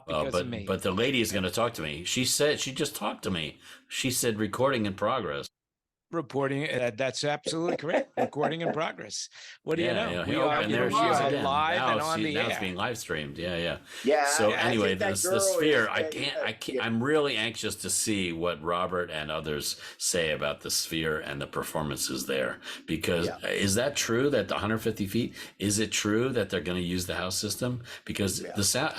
because of me. But the lady is going to talk to me. She said she just talked to me. She said recording in progress. Reporting, that's absolutely correct. Recording in progress. What do you know? We are, and there she is again. Live and on the now air. it's being live streamed. Yeah. Yeah. So anyway, the sphere. I can't. I'm really anxious to see what Robert and others say about the sphere and the performances there. Because is that true that the 150 feet? Is it true that they're going to use the house system? Because the sound.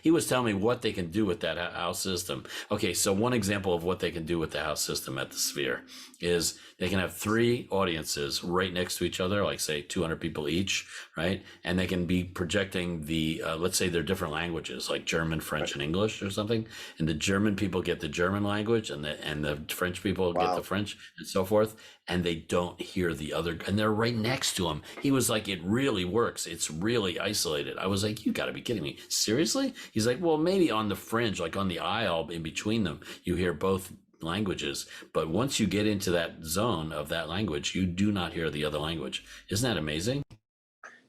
He was telling me what they can do with that house system. Okay, so one example of what they can do with the house system at the sphere is they can have 3 audiences right next to each other, like say 200 people each, right? And they can be projecting the, let's say they're different languages, like German, French, and English or something. And the German people get the German language and the French people get the French and so forth. And they don't hear the other, and they're right next to him. He was like, it really works. It's really isolated. I was like, you gotta be kidding me. Seriously? He's like, well, maybe on the fringe, like on the aisle in between them, you hear both languages, but once you get into that zone of that language, you do not hear the other language. Isn't that amazing?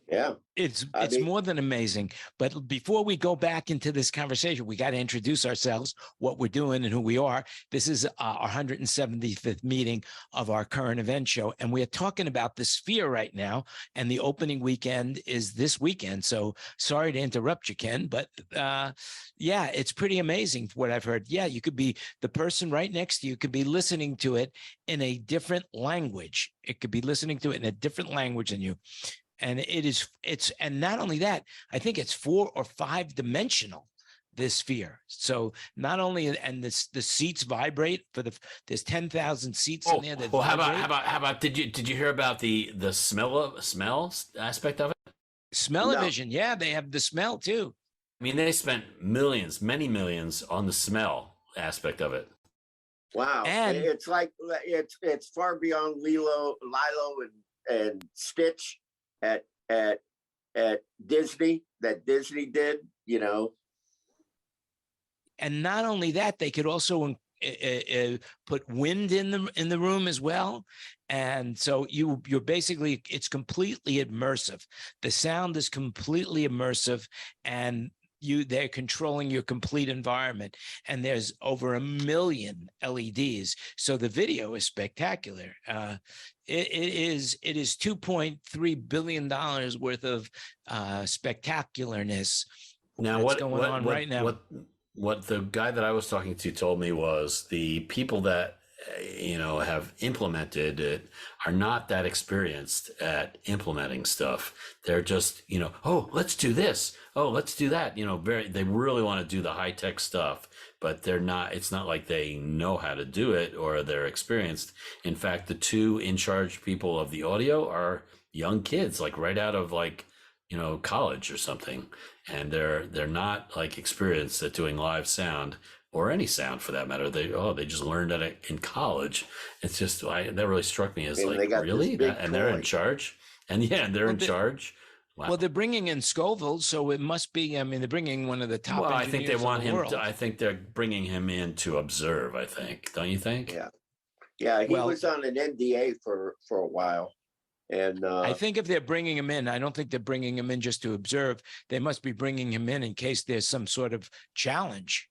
Yeah, it's more than amazing. But before we go back into this conversation, we got to introduce ourselves, what we're doing and who we are. This is our 175th meeting of our current event show, and we're talking about the Sphere right now, and the opening weekend is this weekend. So sorry to interrupt you, Ken, but yeah, it's pretty amazing what I've heard. Yeah, you could be the person right next to you could be listening to it in a different language. It could be listening to it in a different language than you. And and not only that, I think it's 4 or 5 dimensional, this Sphere. So not only, and the seats vibrate there's 10,000 seats in there. That well, how about, did you hear about the smell aspect of it? Smell-o-vision. Yeah, they have the smell too. I mean, they spent many millions on the smell aspect of it. Wow. And it's like, it's far beyond Lilo and Stitch at Disney, that Disney did, you know. And not only that, they could also put wind in the room as well. And so you're basically, it's completely immersive. The sound is completely immersive, and they're controlling your complete environment. And there's over 1 million LEDs. So the video is spectacular. It is $2.3 billion worth of spectacularness. Now, what's going on right now? What the guy that I was talking to told me was the people that have implemented it are not that experienced at implementing stuff. They're just, oh, let's do this. Oh, let's do that. They really want to do the high tech stuff, but it's not like they know how to do it or they're experienced. In fact, the 2 in charge people of the audio are young kids, like right out of college or something. And they're not like experienced at doing live sound, or any sound for that matter. They just learned it in college. It's just, that really struck me as really? And they're in charge? And they're in charge? Wow. Well, they're bringing in Scoville, so it must be, they're bringing one of the top engineers I think they want him world. I think they're bringing him in to observe, I think. Don't you think? Yeah, he was on an NDA for a while. And I think if they're bringing him in, I don't think they're bringing him in just to observe. They must be bringing him in case there's some sort of challenge.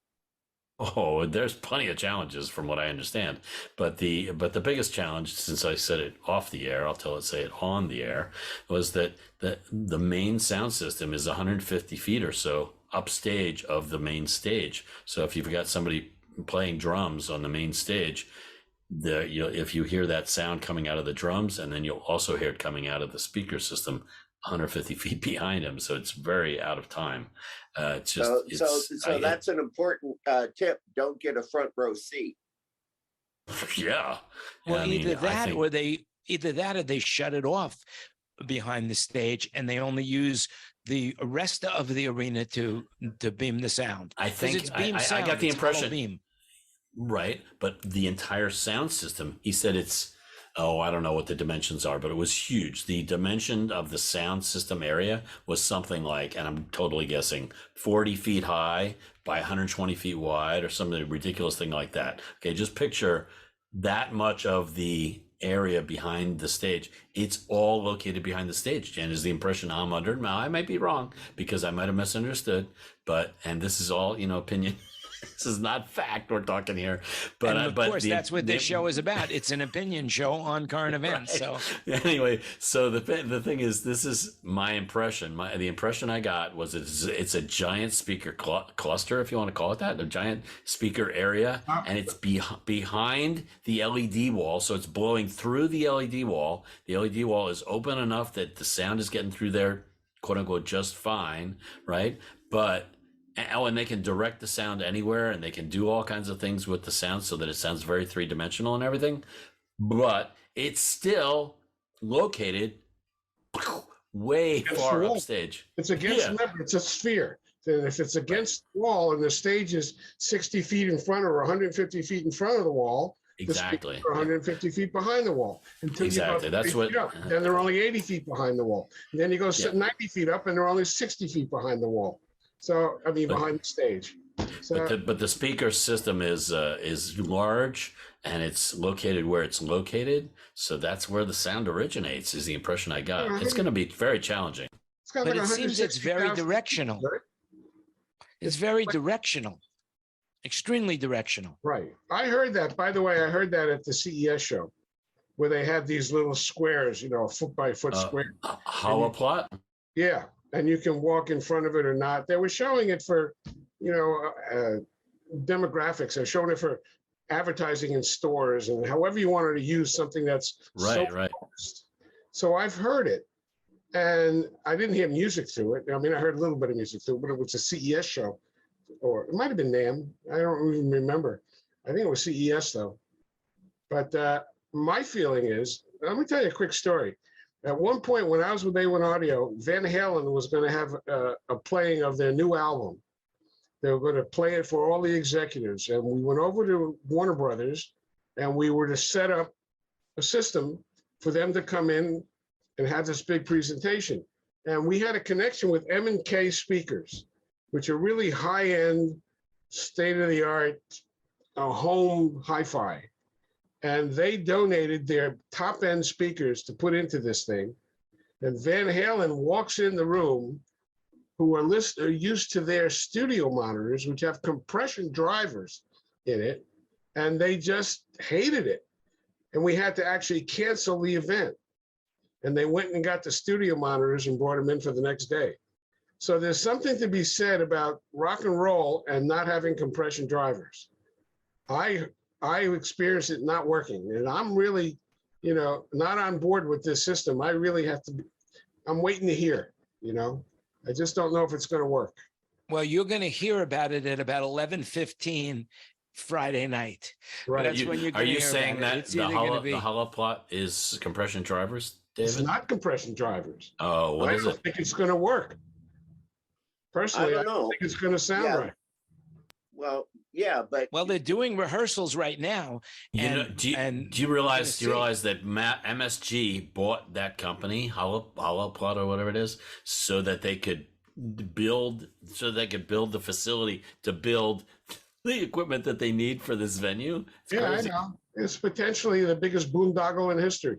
Oh, there's plenty of challenges from what I understand. But the biggest challenge, since I said it off the air, I'll say it on the air, was that the main sound system is 150 feet or so upstage of the main stage. So if you've got somebody playing drums on the main stage, if you hear that sound coming out of the drums, and then you'll also hear it coming out of the speaker system 150 feet behind him. So it's very out of time. So that's an important tip. Don't get a front row seat. Yeah. Well, either that or they shut it off behind the stage, and they only use the rest of the arena to beam the sound. I think I got the impression. Right. But the entire sound system, he said I don't know what the dimensions are, but it was huge. The dimension of the sound system area was something like, and I'm totally guessing, 40 feet high by 120 feet wide or something ridiculous thing like that. Okay, just picture that much of the area behind the stage. It's all located behind the stage, Jen, is the impression I'm under. Now, I might be wrong because I might have misunderstood, and this is all, opinion. This is not fact we're talking here. But and of course, that's what this show is about. It's an opinion show on current events. Right. So anyway, so the thing is, this is my impression. The impression I got was it's a giant speaker cluster, if you want to call it that, a giant speaker area, and it's behind the LED wall. So it's blowing through the LED wall. The LED wall is open enough that the sound is getting through there, quote unquote, just fine, right? And they can direct the sound anywhere, and they can do all kinds of things with the sound so that it sounds very three-dimensional and everything. But it's still located way far upstage. It's against, remember, it's a sphere. And if it's against the wall and the stage is 60 feet in front or 150 feet in front of the wall, exactly, 150 feet behind the wall. Until exactly, you that's what. Then they're only 80 feet behind the wall. And then you go 90 feet up, and they're only 60 feet behind the wall. So behind the stage. So, but the speaker system is large, and it's located where it's located. So that's where the sound originates. Is the impression I got. It's going to be very challenging. But it seems it's very directional. It's very directional. Extremely directional. Right. I heard that. By the way, I heard that at the CES show, where they had these little squares, foot by foot square. Hollow plot. Yeah. And you can walk in front of it or not. They were showing it for, demographics. They're showing it for advertising in stores and however you wanted to use something that's right. Focused. So I've heard it, and I didn't hear music through it. I mean, I heard a little bit of music through it, but it was a CES show, or it might have been NAMM. I don't even remember. I think it was CES though. But my feeling is, let me tell you a quick story. At one point, when I was with A1 Audio, Van Halen was going to have a playing of their new album. They were going to play it for all the executives. And we went over to Warner Brothers, and we were to set up a system for them to come in and have this big presentation. And we had a connection with M&K speakers, which are really high-end, state-of-the-art, home hi-fi. And they donated their top-end speakers to put into this thing. And Van Halen walks in the room, who are used to their studio monitors, which have compression drivers in it, and they just hated it. And we had to actually cancel the event. And they went and got the studio monitors and brought them in for the next day. So there's something to be said about rock and roll and not having compression drivers. I experienced it not working, and I'm really, not on board with this system. I really have to I'm waiting to hear, I just don't know if it's going to work. Well, you're going to hear about it at about 11:15 Friday night. Right. That's when you're going to hear saying about that the hollow plot is compression drivers, David? It's not compression drivers. Oh, what is it? I don't think it's going to work. Personally, I don't think it's going to sound right. Well, yeah, but they're doing rehearsals right now. Do you realize that MSG bought that company, Hollow Plot or whatever it is, so that they could build the facility to build the equipment that they need for this venue? It's crazy. I know. It's potentially the biggest boondoggle in history.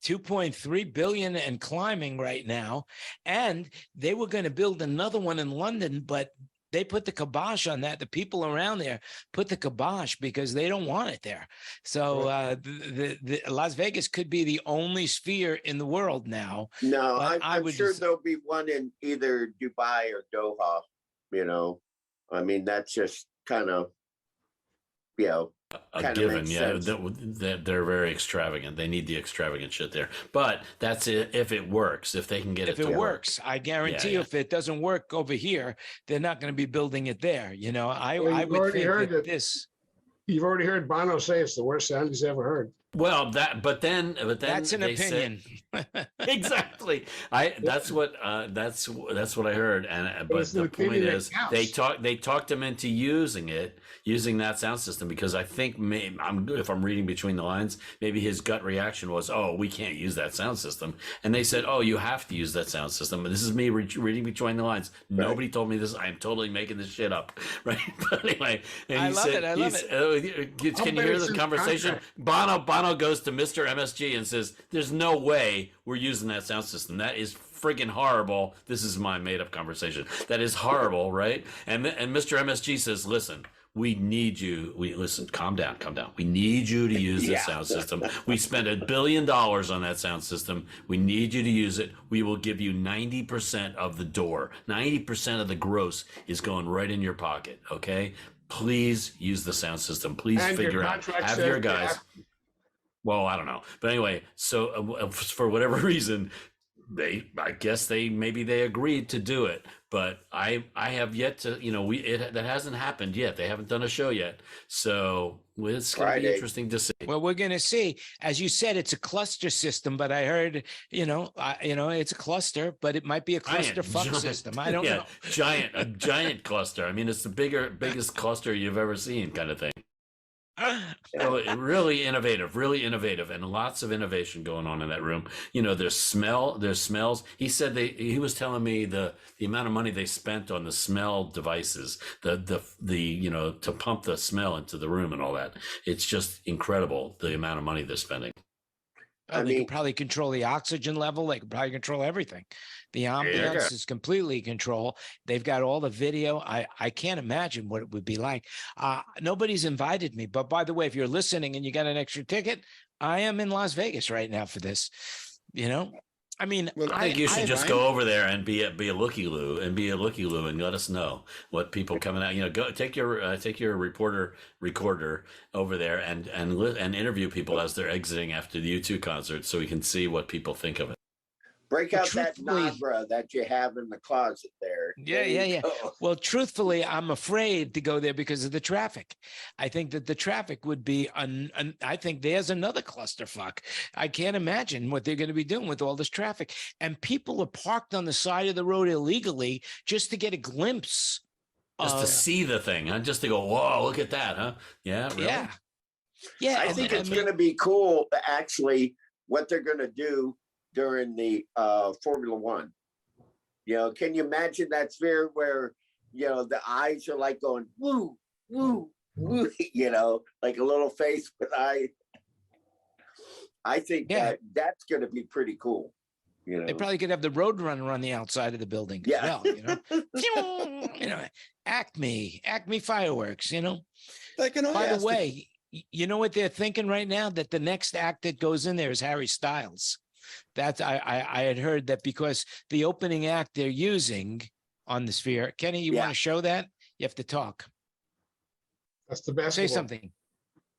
2.3 billion and climbing right now. And they were going to build another one in London, but they put the kibosh on that. The people around there put the kibosh because they don't want it there. So the Las Vegas could be the only sphere in the world now. No, I'm sure there'll be one in either Dubai or Doha. I mean, that's just kind of, a given. Yeah, they're very extravagant. They need the extravagant shit there. But that's it if it works. If they can get it to work. If it works, I guarantee you, if it doesn't work over here, they're not going to be building it there. I would think that this. You've already heard Bono say it's the worst sound he's ever heard. Well, but then that's an opinion. Exactly. That's what I heard. But the point is, they talked him into using that sound system because I think if I'm reading between the lines, maybe his gut reaction was, "Oh, we can't use that sound system," and they said, "Oh, you have to use that sound system." And this is me reading between the lines. Right. Nobody told me this. I'm totally making this shit up, right? But anyway, and I love it. can you hear this conversation? Bono Donald goes to Mr. MSG and says, "There's no way we're using that sound system. That is friggin' horrible." This is my made-up conversation. That is horrible, right? And Mr. MSG says, "Listen, we need you. Listen, calm down. We need you to use this sound system. We spent $1 billion on that sound system. We need you to use it. We will give you 90% of the door. 90% of the gross is going right in your pocket. Okay? Please use the sound system. Please figure out. Have your guys." Well, I don't know, but anyway. So for whatever reason, I guess maybe they agreed to do it, but I have yet to, that hasn't happened yet. They haven't done a show yet, so it's going to be interesting to see. Well, we're going to see. As you said, it's a cluster system, but I heard, it's a cluster, but it might be a cluster system. I don't know. A giant cluster. I mean, it's the biggest cluster you've ever seen, kind of thing. Really innovative, and lots of innovation going on in that room. There's smells. He said he was telling me the amount of money they spent on the smell devices, to pump the smell into the room and all that. It's just incredible the amount of money they're spending. They could probably control the oxygen level. They could probably control everything. The ambience is completely control. They've got all the video. I can't imagine what it would be like. Nobody's invited me. But by the way, if you're listening and you got an extra ticket, I am in Las Vegas right now for this. I mean, I think you should just go over there and be a looky-loo and let us know what people coming out. Go take your recorder over there and interview people as they're exiting after the U2 concert, so we can see what people think of it. Break out that Nagra that you have in the closet there. Yeah. Well, truthfully, I'm afraid to go there because of the traffic. I think that the traffic would be, I think there's another clusterfuck. I can't imagine what they're going to be doing with all this traffic. And people are parked on the side of the road illegally just to get a glimpse. Just to see the thing, huh? Just to go, whoa, look at that, huh? Yeah, really? Yeah. I think it's going to be cool, actually, what they're going to do during the Formula One. Can you imagine that sphere where, the eyes are like going, woo, woo, woo, like a little face with eye. I think that's going to be pretty cool. They probably could have the Roadrunner on the outside of the building as well, Acme fireworks, By the way, you know what they're thinking right now? That the next act that goes in there is Harry Styles. That's I had heard that because the opening act they're using on the Sphere. Kenny, you want to show that? You have to talk. That's the basketball.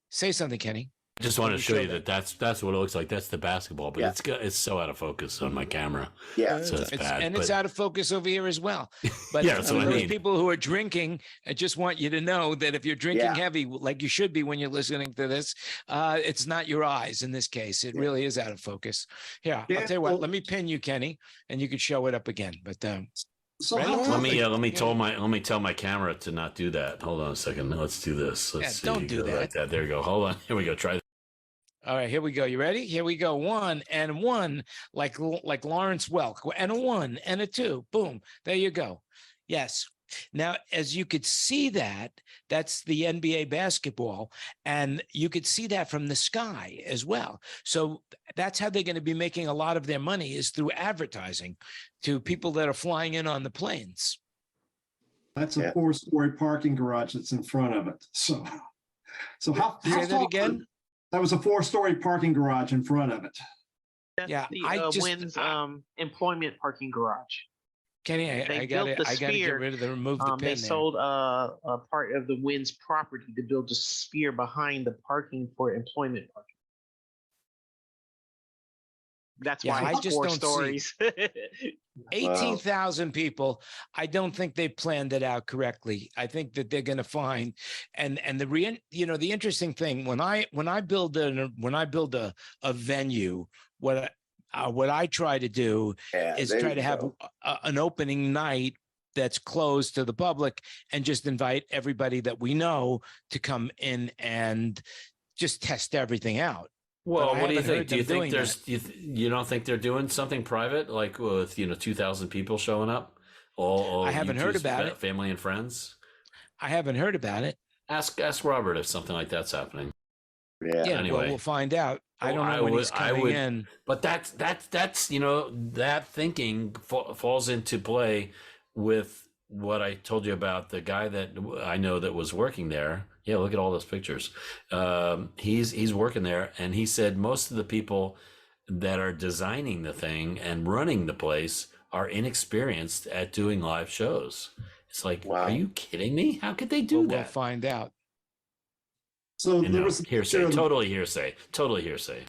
Say something, Kenny. I just wanted to show you that's what it looks like. That's the basketball, but it's so out of focus on my camera. Yeah, so it's bad. It's out of focus over here as well. But that's what I mean. People who are drinking, I just want you to know that if you're drinking heavy, like you should be when you're listening to this, it's not your eyes in this case. It really is out of focus. I'll tell you what. Let me pin you, Kenny, and you could show it up again. But so let me tell my camera to not do that. Hold on a second. Let's do this. Let's see. Don't do that. Like that. There you go. Hold on. Here we go. Try. All right, here we go. You ready? Here we go. 1 and 1, like Lawrence Welk, and a 1 and a 2. Boom. There you go. Yes. Now, as you could see that's the NBA basketball, and you could see that from the sky as well. So that's how they're going to be making a lot of their money, is through advertising to people that are flying in on the planes. That's a 4-story parking garage that's in front of it. So how say that again? That was a 4-story parking garage in front of it. That's the Wynn's employment parking garage. Kenny, I got to get rid of remove the pin. They sold a part of the Wynn's property to build a sphere behind the parking for employment parking. That's why it's 4 stories. 18,000 people. I don't think they planned it out correctly. I think that they're going to find, and the interesting thing when I build a venue, what I try to do is try to have an opening night that's closed to the public and just invite everybody that we know to come in and just test everything out. Well, what do you think? Do you think you don't think they're doing something private, like with 2,000 people showing up? All I haven't heard about it. Family and friends. I haven't heard about it. Ask Robert if something like that's happening. Yeah. Yeah, Anyway. well, we'll find out. I Oh, don't know I when would- he's I coming would- in. But that's that thinking falls into play with what I told you about the guy that I know that was working there. Yeah, look at all those pictures. He's working there, and he said most of the people that are designing the thing and running the place are inexperienced at doing live shows. It's like, Wow. are you kidding me? How could they do Well, that? we'll find out. So You there know, was a hearsay, picture of- totally hearsay, totally hearsay.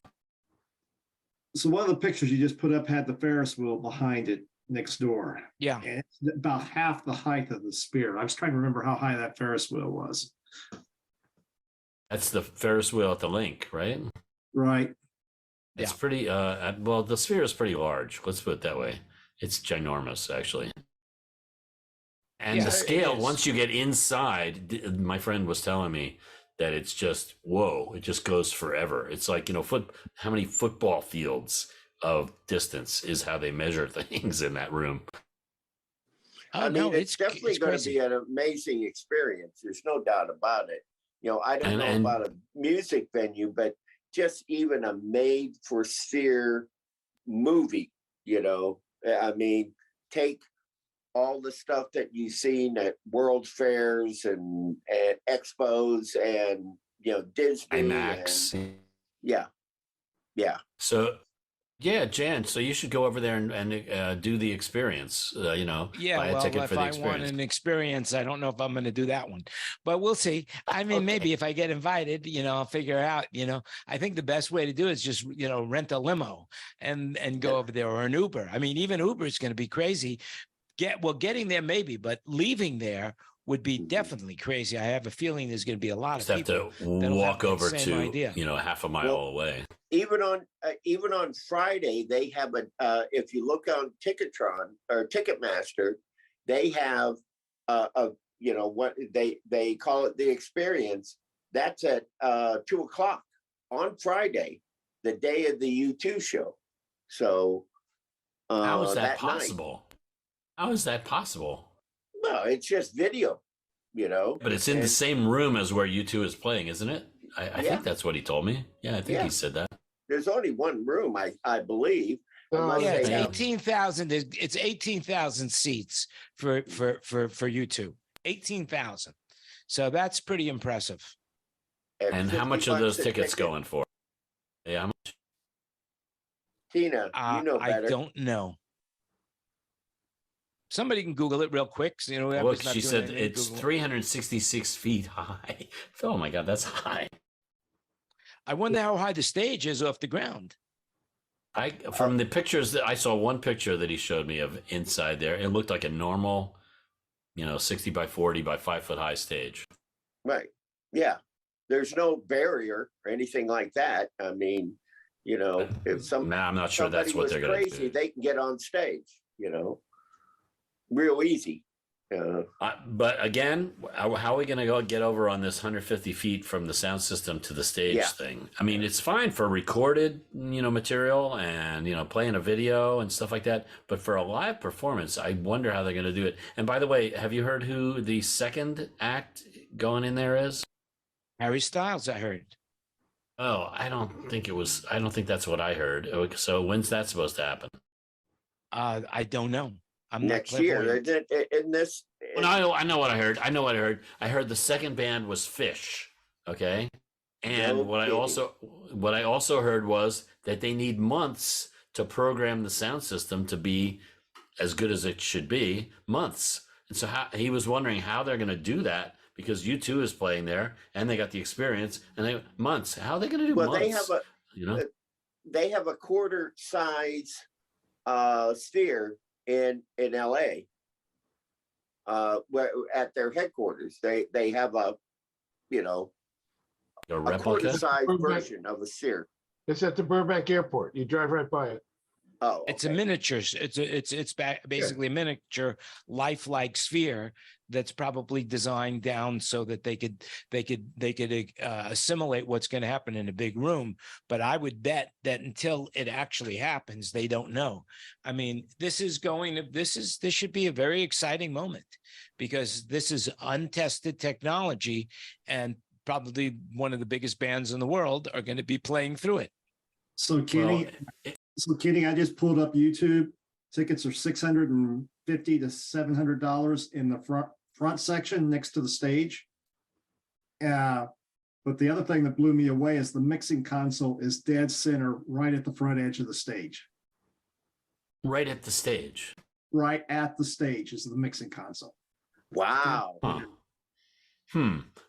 So one of the pictures you just put up had the Ferris wheel behind it next door. Yeah. And it's about half the height of the sphere. I was trying to remember how high that Ferris wheel was. That's the Ferris wheel at the link, right? Right. It's Yeah. pretty, well, the sphere is pretty large. Let's put it that way. It's ginormous, actually. And Yeah, the it scale, is. once you get inside, my friend was telling me that it's just, whoa, it just goes forever. It's like, how many football fields of distance is how they measure things in that room. Oh, I mean, no, it's definitely it's going to crazy. be an amazing experience. There's no doubt about it. I don't know And- about a music venue, but just even a made for sphere movie, I mean, take all the stuff that you've seen at World Fairs and expos and, Disney. IMAX. And, yeah. Yeah. So, yeah, Jan, so you should go over there and do the experience, Yeah, buy a well, ticket if for the I want experience. an experience, I don't know if I'm going to do that one, but we'll see. I mean, maybe if I get invited, I'll figure out. I think the best way to do it is just rent a limo and go Yeah. over there, or an Uber. I mean, even Uber is going to be crazy. Getting there maybe, but leaving there would be definitely crazy. I have a feeling there's going to be a lot Just of have people. to that'll have walk that over same idea. to, half a mile Well, away. Even on Friday, they have if you look on Ticketron or Ticketmaster, they have what they call it, the experience. That's at 2:00 on Friday, the day of the U2 show. So How is that night. possible? How is that possible? Well, it's just video, But it's in the And- same room as where U2 is playing, isn't it? I Yeah. think that's what he told me. Yeah, I think Yeah. he said that. There's only one room, I believe. No, Unless Yeah, it's they have- 18,000. It's 18,000 seats for you two. 18,000. So that's pretty impressive. at And how 50 much are those bucks a tickets ticket. going for? Yeah, how much? Tina, you know I better. don't know. Somebody can Google it real quick. So, Look, whoever's not she doing said anything, it's Google it. 366 feet high. Oh my God, that's high. I wonder how high the stage is off the ground. From the pictures that I saw, one picture that he showed me of inside there, it looked like a normal, 60 by 40 by 5 foot high stage. Right. Yeah. There's no barrier or anything like that. I mean, if I'm not sure that's somebody what was they're going to crazy, do. they can get on stage, real easy. But again, how are we going to get over on this 150 feet from the sound system to the stage Yeah. thing? I mean, it's fine for recorded, material and, playing a video and stuff like that. But for a live performance, I wonder how they're going to do it. And by the way, have you heard who the second act going in there is? Harry Styles, I heard. Oh, I don't think that's what I heard. So when's that supposed to happen? I don't know. I'm Next not year, clairvoyant. in this. Well, I know what I heard. I heard the second band was Fish. Okay. And No what kidding. I also heard was that they need months to program the sound system to be as good as it should be. Months. And so he was wondering how they're going to do that, because U2 is playing there and they got the experience, and months. How are they going to do Well, months? they have a quarter size sphere in LA. Where at their headquarters, they have a A quarter replica? size Burbank. version of a sphere. It's at the Burbank Airport. You drive right by it. Oh, It's a okay. miniature. It's basically a miniature lifelike sphere that's probably designed down so that they could assimilate what's going to happen in a big room. But I would bet that until it actually happens, they don't know. I mean, this should be a very exciting moment, because this is untested technology, and probably one of the biggest bands in the world are going to be playing through it. So Kenny, I just pulled up YouTube. Tickets are $650 to $700 in the front section next to the stage. But the other thing that blew me away is the mixing console is dead center, right at the front edge of the stage. Right at the stage. Right at the stage is the mixing console. Wow. Huh.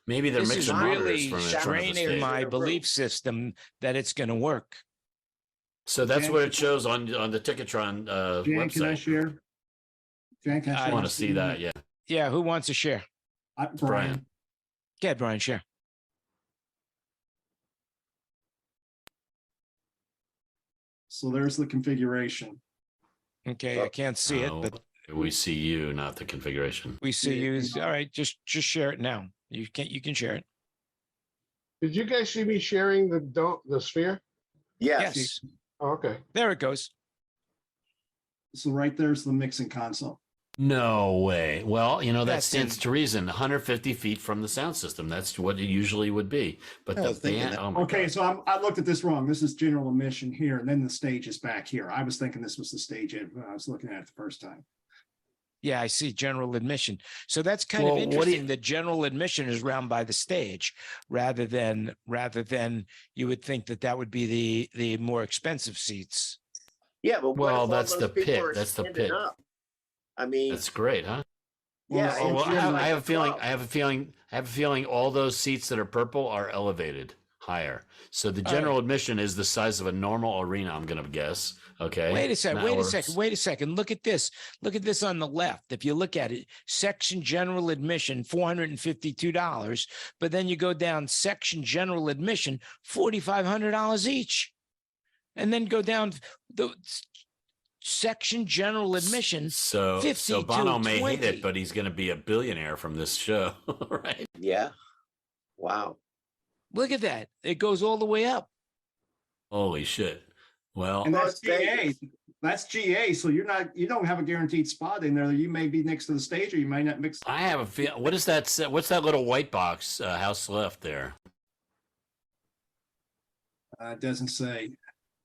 Maybe they're This is mixing monitors really from in front of the straining stage. my belief system that it's going to work. So that's Jan, what it shows on the Ticketron Jan, website. can I share? Jan, can I I share? I want to see that. Yeah, Yeah, who wants to share? Brian. Go ahead, Brian, share. So there's the configuration. Okay, I can't see it, Oh, but we see you, not the configuration. we see you. All right, just share it now. You can share it. Did you guys see me sharing the sphere? Yes. Yes, Oh, okay. there it goes. So right there's the mixing console. No way. Well, that That's stands in- to reason. 150 feet from the sound system. That's what it usually would be. But I the was thinking band. that. Oh my Okay, God. so I looked at this wrong. This is general admission here, and then the stage is back here. I was thinking this was the stage when I was looking at it the first time. Yeah, I see general admission. So that's kind Well, of what do you- interesting that general admission is round by the stage rather than you would think that would be the more expensive seats. Yeah, but what Well, if all that's those the people pit. are That's the standing pit. up? I mean, That's great, huh? yeah. Oh, well, it's just like I have a a feeling. club. I have a feeling all those seats that are purple are elevated higher. So the All general admission is the size of a normal arena. I'm going to guess. Okay. Wait a second. Now Wait a we're- second. Wait a second. Look at this. Look at this on the left. If you look at it, section general admission, $452. But then you go down section general admission, $4,500 each. And then go down the section general admission. So Bono may hate 52.20. it, but he's going to be a billionaire from this show, right? Yeah. Wow. Look at that. It goes all the way up. Holy shit! Well, And that's Las Vegas. GA. That's GA. So you don't have a guaranteed spot in there. You may be next to the stage, or you might not mix. I have a feel. What is that? What's that little white box? House left there. It doesn't say.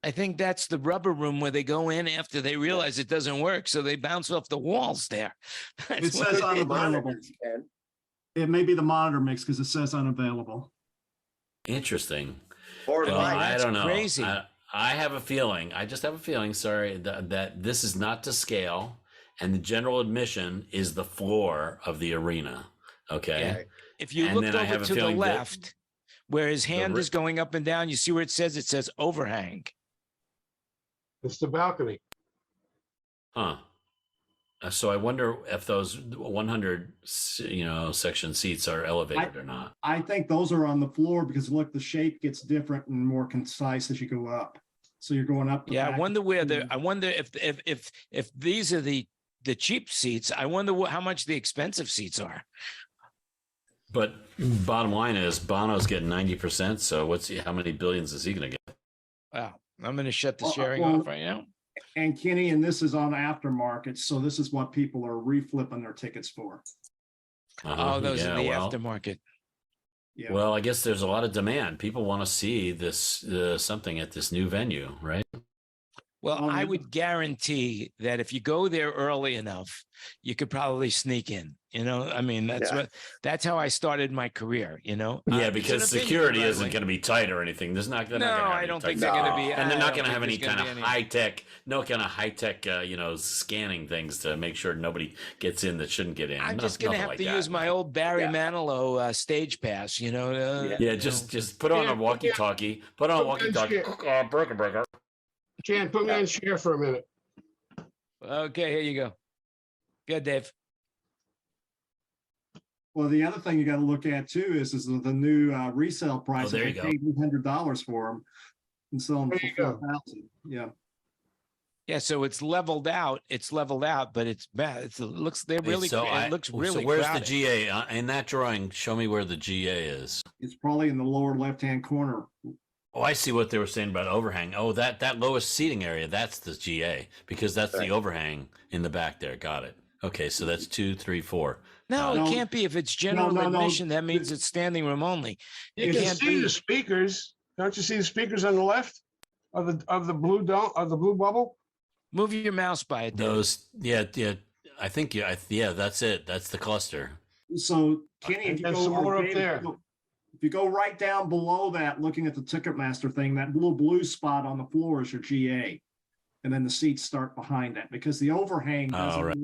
I think that's the rubber room where they go in after they realize it doesn't work. So they bounce off the walls there. That's It what says it is. unavailable. Monitors, Ken. It may be the monitor mix because it says unavailable. Interesting. Or Well, light. I that's don't know. crazy. I have a feeling. I just have a feeling. Sorry, that this is not to scale, and the general admission is the floor of the arena. Okay. Yeah. If you And looked then I over have a to the feeling that left, where his hand is going up and down, you see where it says overhang. It's the balcony. Huh. So I wonder if those 100, section seats are elevated or not. I think those are on the floor because look, the shape gets different and more concise as you go up. So you're going up. the Yeah, I back. wonder I wonder if these are the cheap seats. I wonder how much the expensive seats are. But bottom line is Bono's getting 90%. So how many billions is he going to get? Wow, I'm going to shut the Well, sharing well, off right now. And Kenny, and this is on aftermarket. So this is what people are reflipping their tickets for. Uh-huh, Oh, those are the well, aftermarket. Yeah. Well, I guess there's a lot of demand. People want to see this something at this new venue, right? Well, Oh, I yeah. would guarantee that if you go there early enough, you could probably sneak in. I mean, Yeah. that's how I started my career. Yeah, It's an because opinion, security by the isn't way. going to be tight or anything. There's not. No, I don't think they're going going to to be. And they're I not don't going to think have any there's kind gonna of be any- high tech, scanning things to make sure nobody gets in that shouldn't get in. I'm No- just going to nothing have like to that. use my old Barry Yeah. Manilow stage pass. Yeah, just put on a walkie-talkie. Put on a walkie-talkie. Burger. Jan, put me on share for a minute. Okay, here you go. Good, Dave. Well, the other thing you got to look at too is the new resale price. there If you they paid $800 for them and selling them There you for go. 4,000. Yeah. Yeah, so it's leveled out. But it's bad. It looks it looks really So where's crowded. the GA in that drawing? Show me where the GA is. It's probably in the lower left-hand corner. Oh, I see what they were saying about overhang. Oh, that lowest seating area, that's the GA because that's the Right. overhang in the back there. Got it. Okay, so that's 2, 3, 4. No, No. it can't be. If it's general no. admission, that means it's standing room only. You It can can't see be. the speakers. Don't you see the speakers on the left of the blue dome of the blue bubble? Move your mouse by it. David. Those, yeah. I think, yeah, that's it. That's the cluster. So Kenny, And if you there's go some more up David, there. if you go right down below that, looking at the Ticketmaster thing, that little blue spot on the floor is your GA, and then the seats start behind that because the overhang doesn't. right.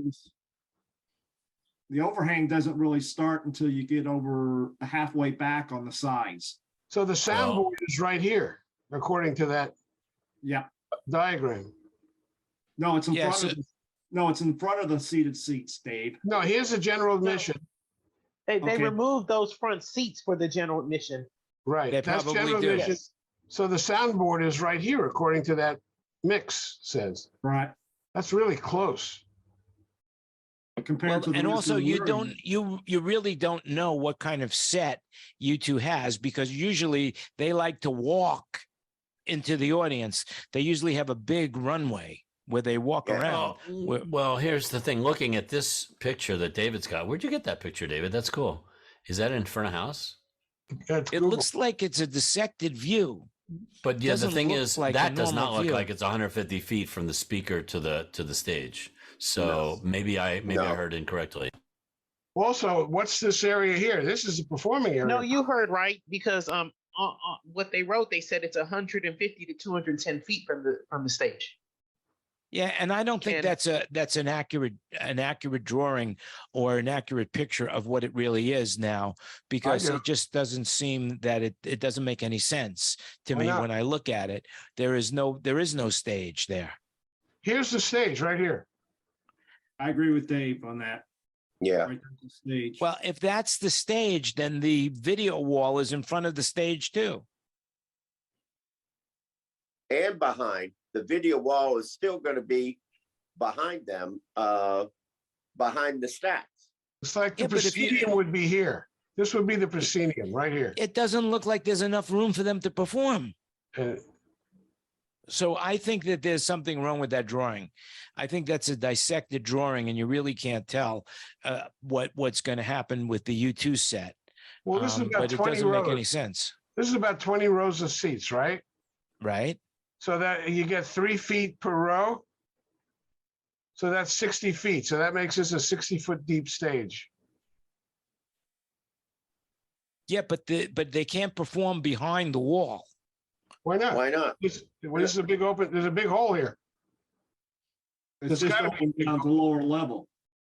The overhang doesn't really start until you get over halfway back on the sides. So the soundboard Well- is right here, according to that Yeah. diagram. No, it's in Yeah, front of. No, it's in front of the seated seats, Dave. No, here's the general admission. They Okay. removed those front seats for the general admission. Right. They That's probably general do. admission. Yes. So the soundboard is right here, according to that mix says. Right. That's really close. Compared Well, to the and rest also of the you room. don't you really don't know what kind of set U2 has, because usually they like to walk into the audience. They usually have a big runway where they walk Yeah. around. Well, here's the thing. Looking at this picture that David's got, where'd you get that picture, David? That's cool. Is that in front of house? That's It Google. looks like it's a dissected view. But yeah, the Doesn't thing look is, like a that does not normal look view. like it's 150 feet from the speaker to the stage. So maybe I No. heard incorrectly. Also, what's this area here? This is a performing area. No, you heard right because what they wrote, they said it's 150 to 210 feet from the stage. Yeah, and I don't think And- that's an accurate drawing or an accurate picture of what it really is now, because do. it just doesn't seem that it doesn't make any sense to Why me not? when I look at it. There is no stage there. Here's the stage right here. I agree with Dave on that. Yeah. Right there's the stage. Well, if that's the stage, then the video wall is in front of the stage too. And behind, the video wall is still going to be behind them, behind the stacks. It's like the Yeah, but if you- proscenium would be here. This would be the proscenium right here. It doesn't look like there's enough room for them to perform. Uh, So I think that there's something wrong with that drawing. I think that's a dissected drawing, and you really can't tell what's going to happen with the U2 set. well, this is about But it 20 doesn't rows. make any sense, This is about 20 rows of seats, right? right? So that you get 3 feet per row. So that's 60 feet. So that makes this a 60-foot deep stage. Yeah, but they can't perform behind the wall. Why not? Why not? This is a big open. There's a big hole here. It's There's just gotta going be- down to lower level.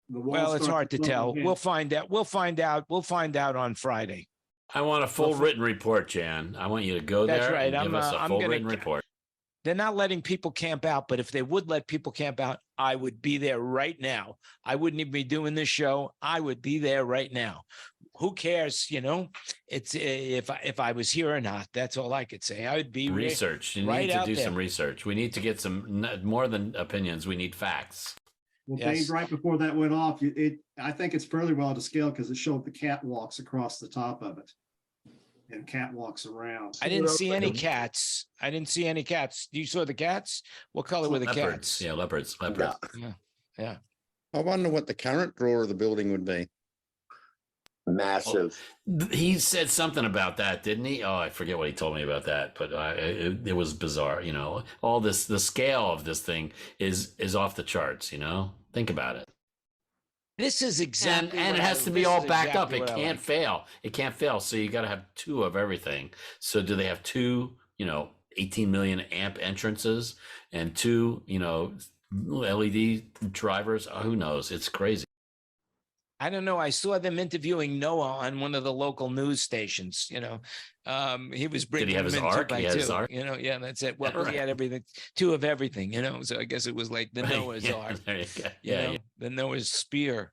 The wall Well, it's starts hard to level tell. again. We'll find out. We'll find out. We'll find out on Friday. I want a full written report, Jan. I want you to go That's there right. and give us a I'm full gonna- written report. They're not letting people camp out, but if they would let people camp out, I would be there right now. I wouldn't even be doing this show. I would be there right now. Who cares? It's if I was here or not. That's all I could say. I would be Research. You right need to out do there. some research. We need to get some more than opinions. We need facts. Well, Yes. Dave, right before that went off, I think it's fairly well to scale because it showed the catwalks across the top of it. And catwalks around. I didn't see any cats. You saw the cats? What color were the Leopards. cats? Yeah, leopards. No, I wonder what the current draw of the building would be. massive. He said something about that, didn't he? Oh, I forget what he told me about that, but it was bizarre. All the scale of this thing is off the charts. Think about it. This is exactly And what it I- has to be this all is backed exactly up. It what I can't like. fail. It can't fail. So you got to have 2 of everything. So do they have 2, 18 million amp entrances and 2, LED drivers? Who knows? It's crazy. I don't know. I saw them interviewing Noah on one of the local news stations. He was bringing have them his in 2 ark? by He had 2. his ark? Yeah, that's it. Well, Right. he had everything, 2 of everything. So I guess it was like the Right. Noah's Yeah, Ark. there you go. you Yeah, know, the Noah's spear.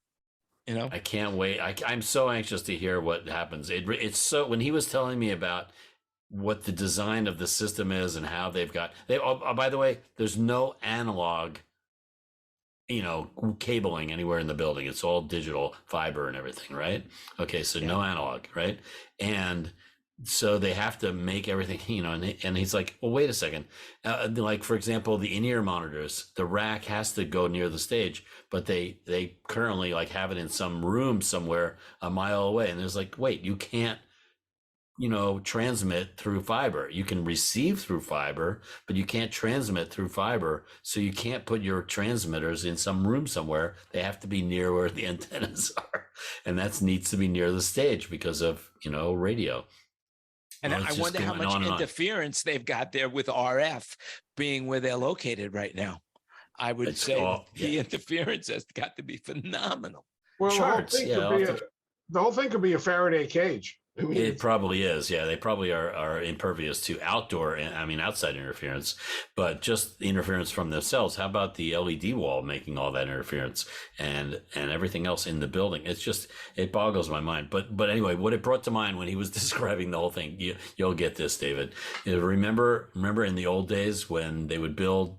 I can't wait. I'm so anxious to hear what happens. It's so, when he was telling me about what the design of the system is and how by the way, there's no analog, cabling anywhere in the building. It's all digital fiber and everything, right? Okay. So no analog, right? And So they have to make everything, and he's like, well, wait a second. Like, for example, the in-ear monitors, the rack has to go near the stage, but they currently like have it in some room somewhere a mile away. And there's like, wait, you can't, transmit through fiber. You can receive through fiber, but you can't transmit through fiber. So you can't put your transmitters in some room somewhere. They have to be near where the antennas are. And that needs to be near the stage because of, radio. And I wonder how much interference they've got there with RF being where they're located right now. I would say the interference has got to be phenomenal. Well, the whole thing could be a Faraday cage. It probably is. Yeah, they probably are impervious to outside interference, but just the interference from themselves. How about the LED wall making all that interference and everything else in the building? It boggles my mind. But anyway, what it brought to mind when he was describing the whole thing, you'll get this, David. Remember in the old days when they would build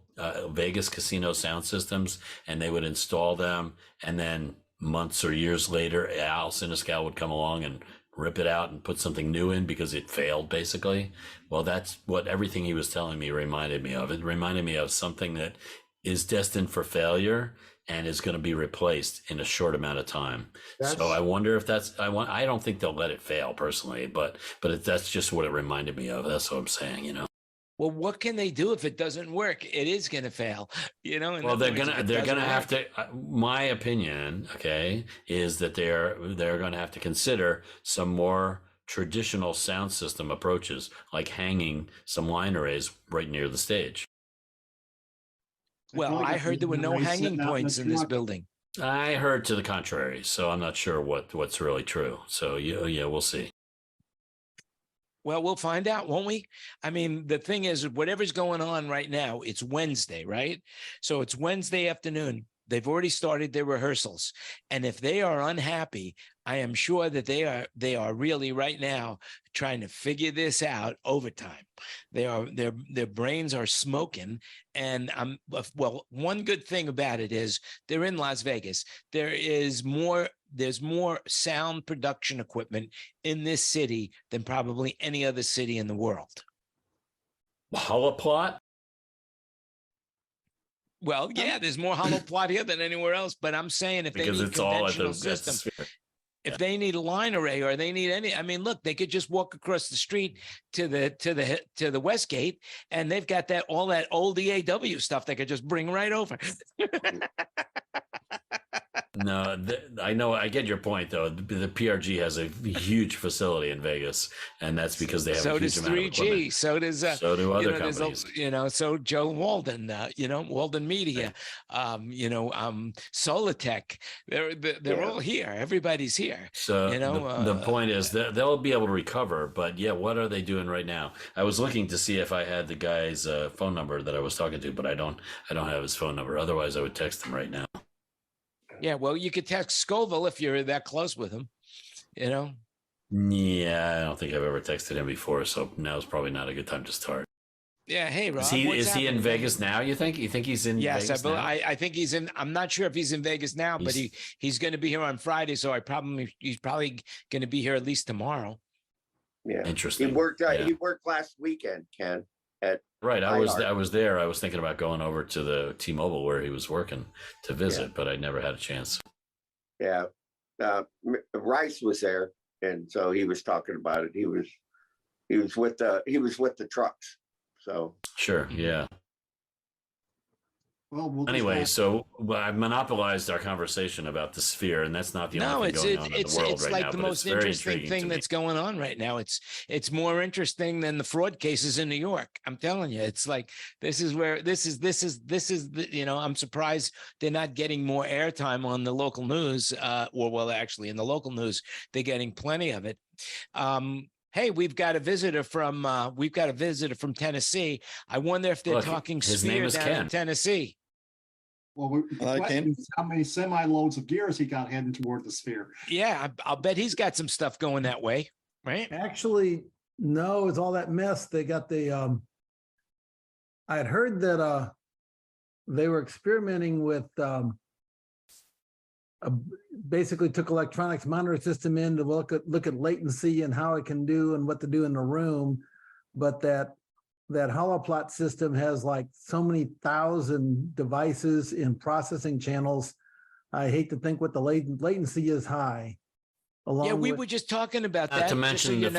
Vegas casino sound systems and they would install them, and then months or years later, Al Siniscal would come along and rip it out and put something new in because it failed, basically. Well, that's what everything he was telling me reminded me of. It reminded me of something that is destined for failure and is going to be replaced in a short amount of time. So I wonder if I don't think they'll let it fail personally, but that's just what it reminded me of. That's what I'm saying, Well, what can they do if it doesn't work? It is going to fail, Well, they're gonna have to. My opinion, okay, is that they're going to have to consider some more traditional sound system approaches, like hanging some line arrays right near the stage. Well, I heard there were no hanging points in this building. I heard to the contrary, so I'm not sure what's really true. So yeah, we'll see. Well, we'll find out, won't we? I mean, the thing is, whatever's going on right now, it's Wednesday, right? So it's Wednesday afternoon. They've already started their rehearsals. And if they are unhappy, I am sure that they are really right now trying to figure this out overtime. Their brains are smoking. And one good thing about it is they're in Las Vegas. There's more sound production equipment in this city than probably any other city in the world. Holoplot? Well, yeah, there's more holoplot here than anywhere else. But I'm saying if they need conventional system, if they need a line array or they need look, they could just walk across the street to the Westgate, and they've got all that old EAW stuff they could just bring right over. No, I know. I get your point, though. The PRG has a huge facility in Vegas, and that's because they have a huge amount of equipment. So does 3G. So do other companies. So Joe Walden, Walden Media, Solatech. They're all here. Everybody's here. So the point is that they'll be able to recover. But yeah, what are they doing right now? I was looking to see if I had the guy's phone number that I was talking to, but I don't have his phone number. Otherwise, I would text him right now. Yeah, well, you could text Scoville if you're that close with him, Yeah, I don't think I've ever texted him before, so now's probably not a good time to start. Yeah, hey, Rob. Is he in Vegas now, you think? You think he's in Vegas now? I think he's in. I'm not sure if he's in Vegas now, but he's going to be here on Friday, so he's probably going to be here at least tomorrow. Yeah. Interesting. He worked last weekend, Ken. Right. I was there. I was thinking about going over to the T-Mobile where he was working to visit, but I never had a chance. Yeah. Rice was there, and so he was talking about it. He was with the trucks. So sure. Yeah. Well, anyway, so I've monopolized our conversation about the sphere, and that's not the only thing going on in the world right now. It's like the most interesting thing that's going on right now. It's more interesting than the fraud cases in New York. I'm telling you, it's like this is I'm surprised they're not getting more airtime on the local news. Actually, in the local news, they're getting plenty of it. Hey, we've got a visitor from Tennessee. I wonder if they're talking sphere down in Tennessee. Well, how many semi-loads of gears he got heading toward the sphere? Yeah, I'll bet he's got some stuff going that way, right? Actually, no, it's all that mess. They got I had heard that they were experimenting with basically took electronics monitor system in to look at latency and how it can do and what to do in the room. But that holoplot system has like so many thousand devices in processing channels. I hate to think what the latency is high. Yeah, we were just talking about that. Not to just mention so you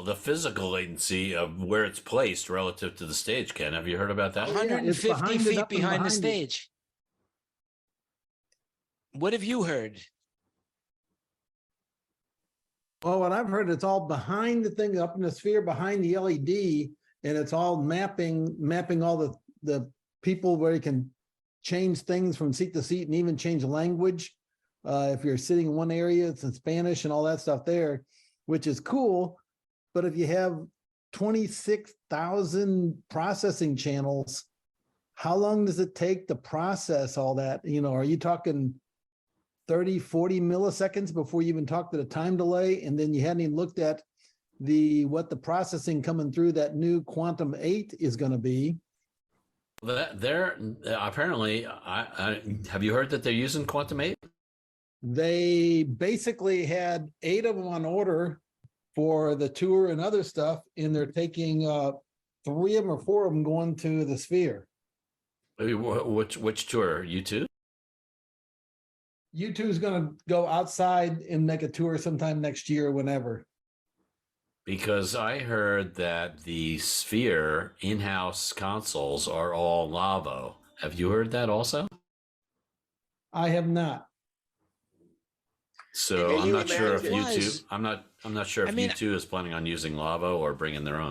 the physical latency of where it's placed relative to the stage. Ken, have you heard about that? 150 feet behind the it. stage. What have you heard? Well, what I've heard, it's all behind the thing up in the sphere behind the LED, and it's all mapping all the people where you can change things from seat to seat and even change language. If you're sitting in one area, it's in Spanish and all that stuff there, which is cool. But if you have 26,000 processing channels, how long does it take to process all that? You know, are you talking 30, 40 milliseconds before you even talk to the time delay? And then you hadn't even looked at what the processing coming through that new Quantum 8 is going to be. They're apparently, have you heard that they're using Quantum 8? They basically had 8 of them on order for the tour and other stuff, and they're taking 3 of them or 4 of them going to the Sphere. Which tour? U2? U2 is going to go outside and make a tour sometime next year, whenever. Because I heard that the Sphere in-house consoles are all Lavo. Have you heard that also? I have not. So I'm not sure if U2. I'm not sure if U2 is planning on using Lavo or bringing their own.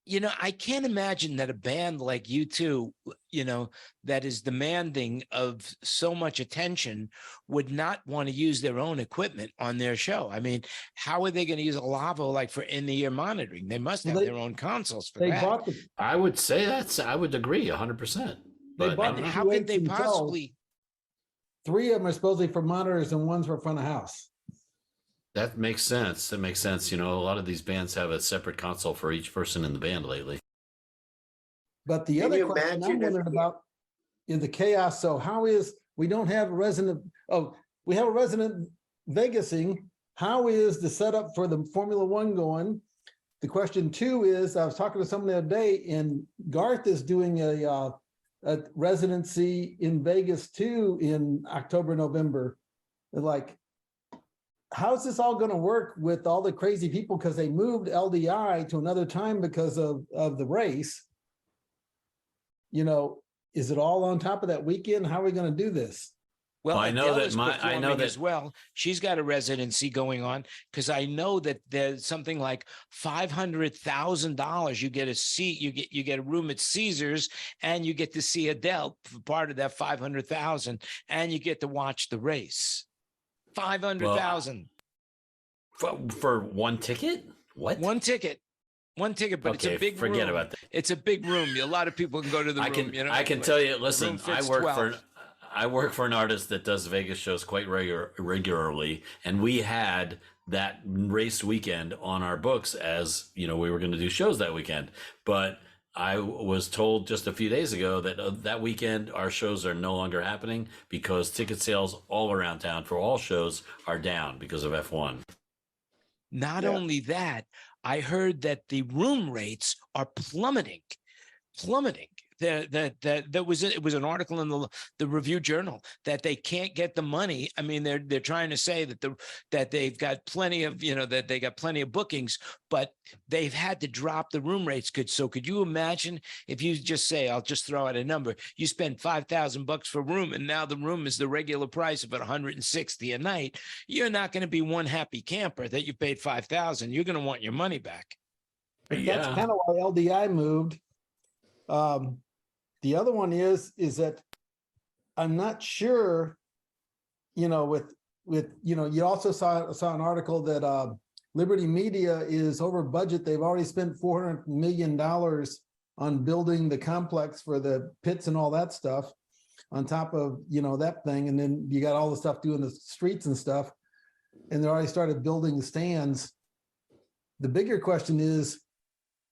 You know, I can't imagine that a band like U2, you know, that is demanding of so much attention would not want to use their own equipment on their show. I mean, how are they going to use a Lavo like for in-the-ear monitoring? They must have their own consoles for that. I would say I would agree 100%. They bought the how could they possibly? 3 of them are supposedly for monitors and one's for front of house. That makes sense. That makes sense. You know, a lot of these bands have a separate console for each person in the band lately. But the other question I'm wondering about is the chaos. So how is, we don't have a resident, we have a resident Vegasing. How is the setup for the Formula One going? The question 2 is, I was talking to someone the other day, and Garth is doing a residency in Vegas too in October, November. Like, how's this all going to work with all the crazy people? Because they moved LDI to another time because of the race. You know, is it all on top of that weekend? How are we going to do this? Well, I know that as well. She's got a residency going on, because I know that there's something like $500,000. You get a seat, you get a room at Caesars, and you get to see Adele for part of that $500,000, and you get to watch the race. 500,000 for one ticket. What? One ticket, but okay, it's a big room. Forget about that. It's a big room. A lot of people can go to the room. You know, I can tell you. Listen, I work for an artist that does Vegas shows quite regularly, and we had that race weekend on our books, as you know, we were going to do shows that weekend. But I was told just a few days ago that that weekend our shows are no longer happening because ticket sales all around town for all shows are down because of F1. Not only that, I heard that the room rates are plummeting. It was an article in the Review Journal that they can't get the money. I mean, they're trying to say that they've got plenty of, you know, that they got plenty of bookings, but they've had to drop the room rates. Could you imagine if you just say, I'll just throw out a number, you spend $5,000 for room, and now the room is the regular price of $160 a night. You're not going to be one happy camper that you paid $5,000. You're going to want your money back. But that's kind of why LDI moved. The other one is that I'm not sure, you know, with you know, you also saw an article that Liberty Media is over budget. They've already spent $400 million on building the complex for the pits and all that stuff on top of, you know, that thing. And then you got all the stuff doing the streets and stuff, and they already started building the stands. The bigger question is,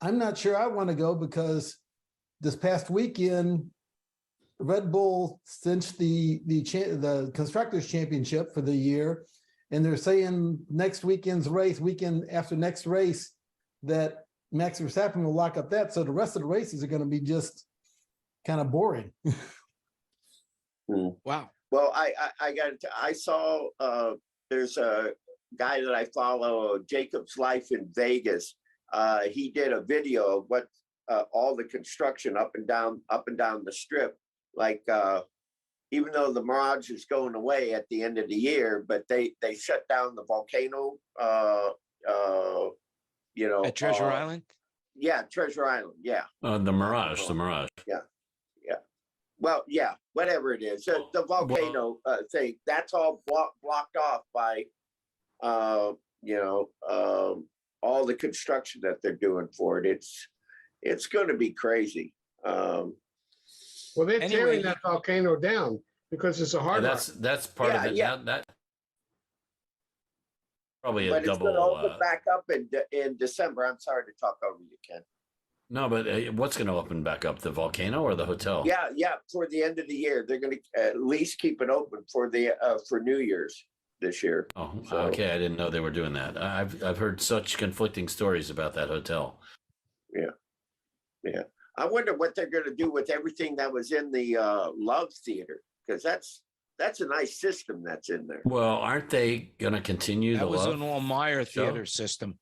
I'm not sure I want to go, because this past weekend, Red Bull cinched the constructors championship for the year, and they're saying next weekend's race, weekend after next race, that Max Verstappen will lock up that. So the rest of the races are going to be just kind of boring. Wow. Well, I saw there's a guy that I follow, Jacob's Life in Vegas. He did a video of what all the construction up and down the strip. Like even though the Mirage is going away at the end of the year, but they shut down the volcano. At Treasure Island. Yeah, Treasure Island. Yeah. The Mirage. The Mirage. Yeah. Well, yeah, whatever it is, the volcano thing, that's all blocked off by, all the construction that they're doing for it. It's going to be crazy. Well, they're tearing that volcano down because it's a hard rock. That's part of it. Yeah. That probably a But double. it's going to open back up in December. I'm sorry to talk over you, Ken. No, but what's going to open back up? The volcano or the hotel? Yeah. For the end of the year, they're going to at least keep it open for New Year's this year. Oh, okay. I didn't know they were doing that. I've heard such conflicting stories about that hotel. Yeah. I wonder what they're going to do with everything that was in the Love Theater, because that's a nice system that's in there. Well, aren't they going to continue That the was Love an all-Meyer show? theater system.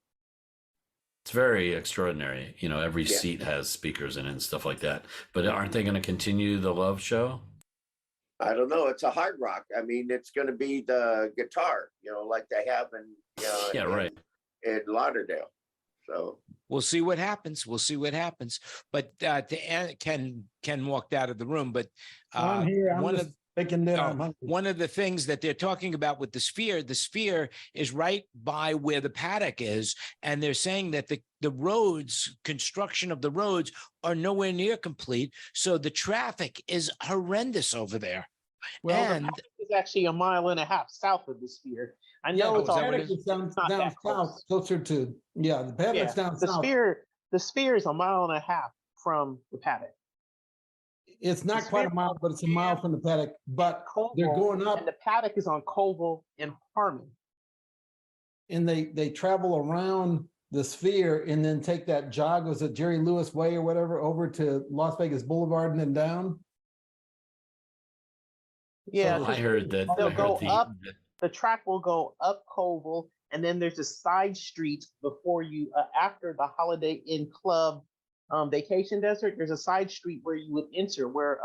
It's very extraordinary. Every seat has speakers in it and stuff like that. But aren't they going to continue the Love show? I don't know. It's a hard rock. I mean, it's going to be the guitar, like they have in Lauderdale. So we'll see what happens. But Ken walked out of the room. But I'm here. one of the things that they're talking about with the sphere is right by where the paddock is. And they're saying that the construction of the roads are nowhere near complete. So the traffic is horrendous over there. Well, and the paddock is actually a mile and a half south of the sphere. I know it's down south, closer to, the paddock's down south. The sphere is a mile and a half from the paddock. It's not quite a mile, but it's a mile from the paddock. But they're going up. And the paddock is on Colville and Harmon. And they travel around the sphere and then take that jog, was it Jerry Lewis Way or whatever, over to Las Vegas Boulevard and then down? Yeah, I heard that. They'll go up. The track will go up Colville, and then there's a side street before you, after the Holiday Inn Club Vacation Desert. There's a side street where you would enter where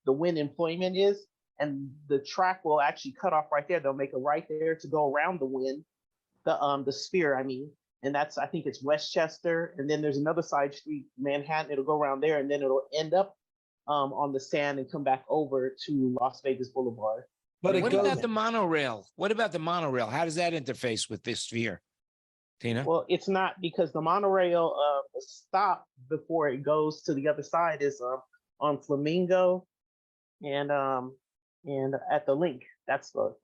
the Wynn employment is, and the track will actually cut off right there. They'll make a right there to go around the Wynn, the sphere, I mean, and I think it's Westchester, and then there's another side street, Manhattan. It'll go around there, and then it'll end up on the sand and come back over to Las Vegas Boulevard. But what about the monorail? How does that interface with this sphere, Tina? Well, it's not, because the monorail stop before it goes to the other side is on Flamingo and at the Link. That's the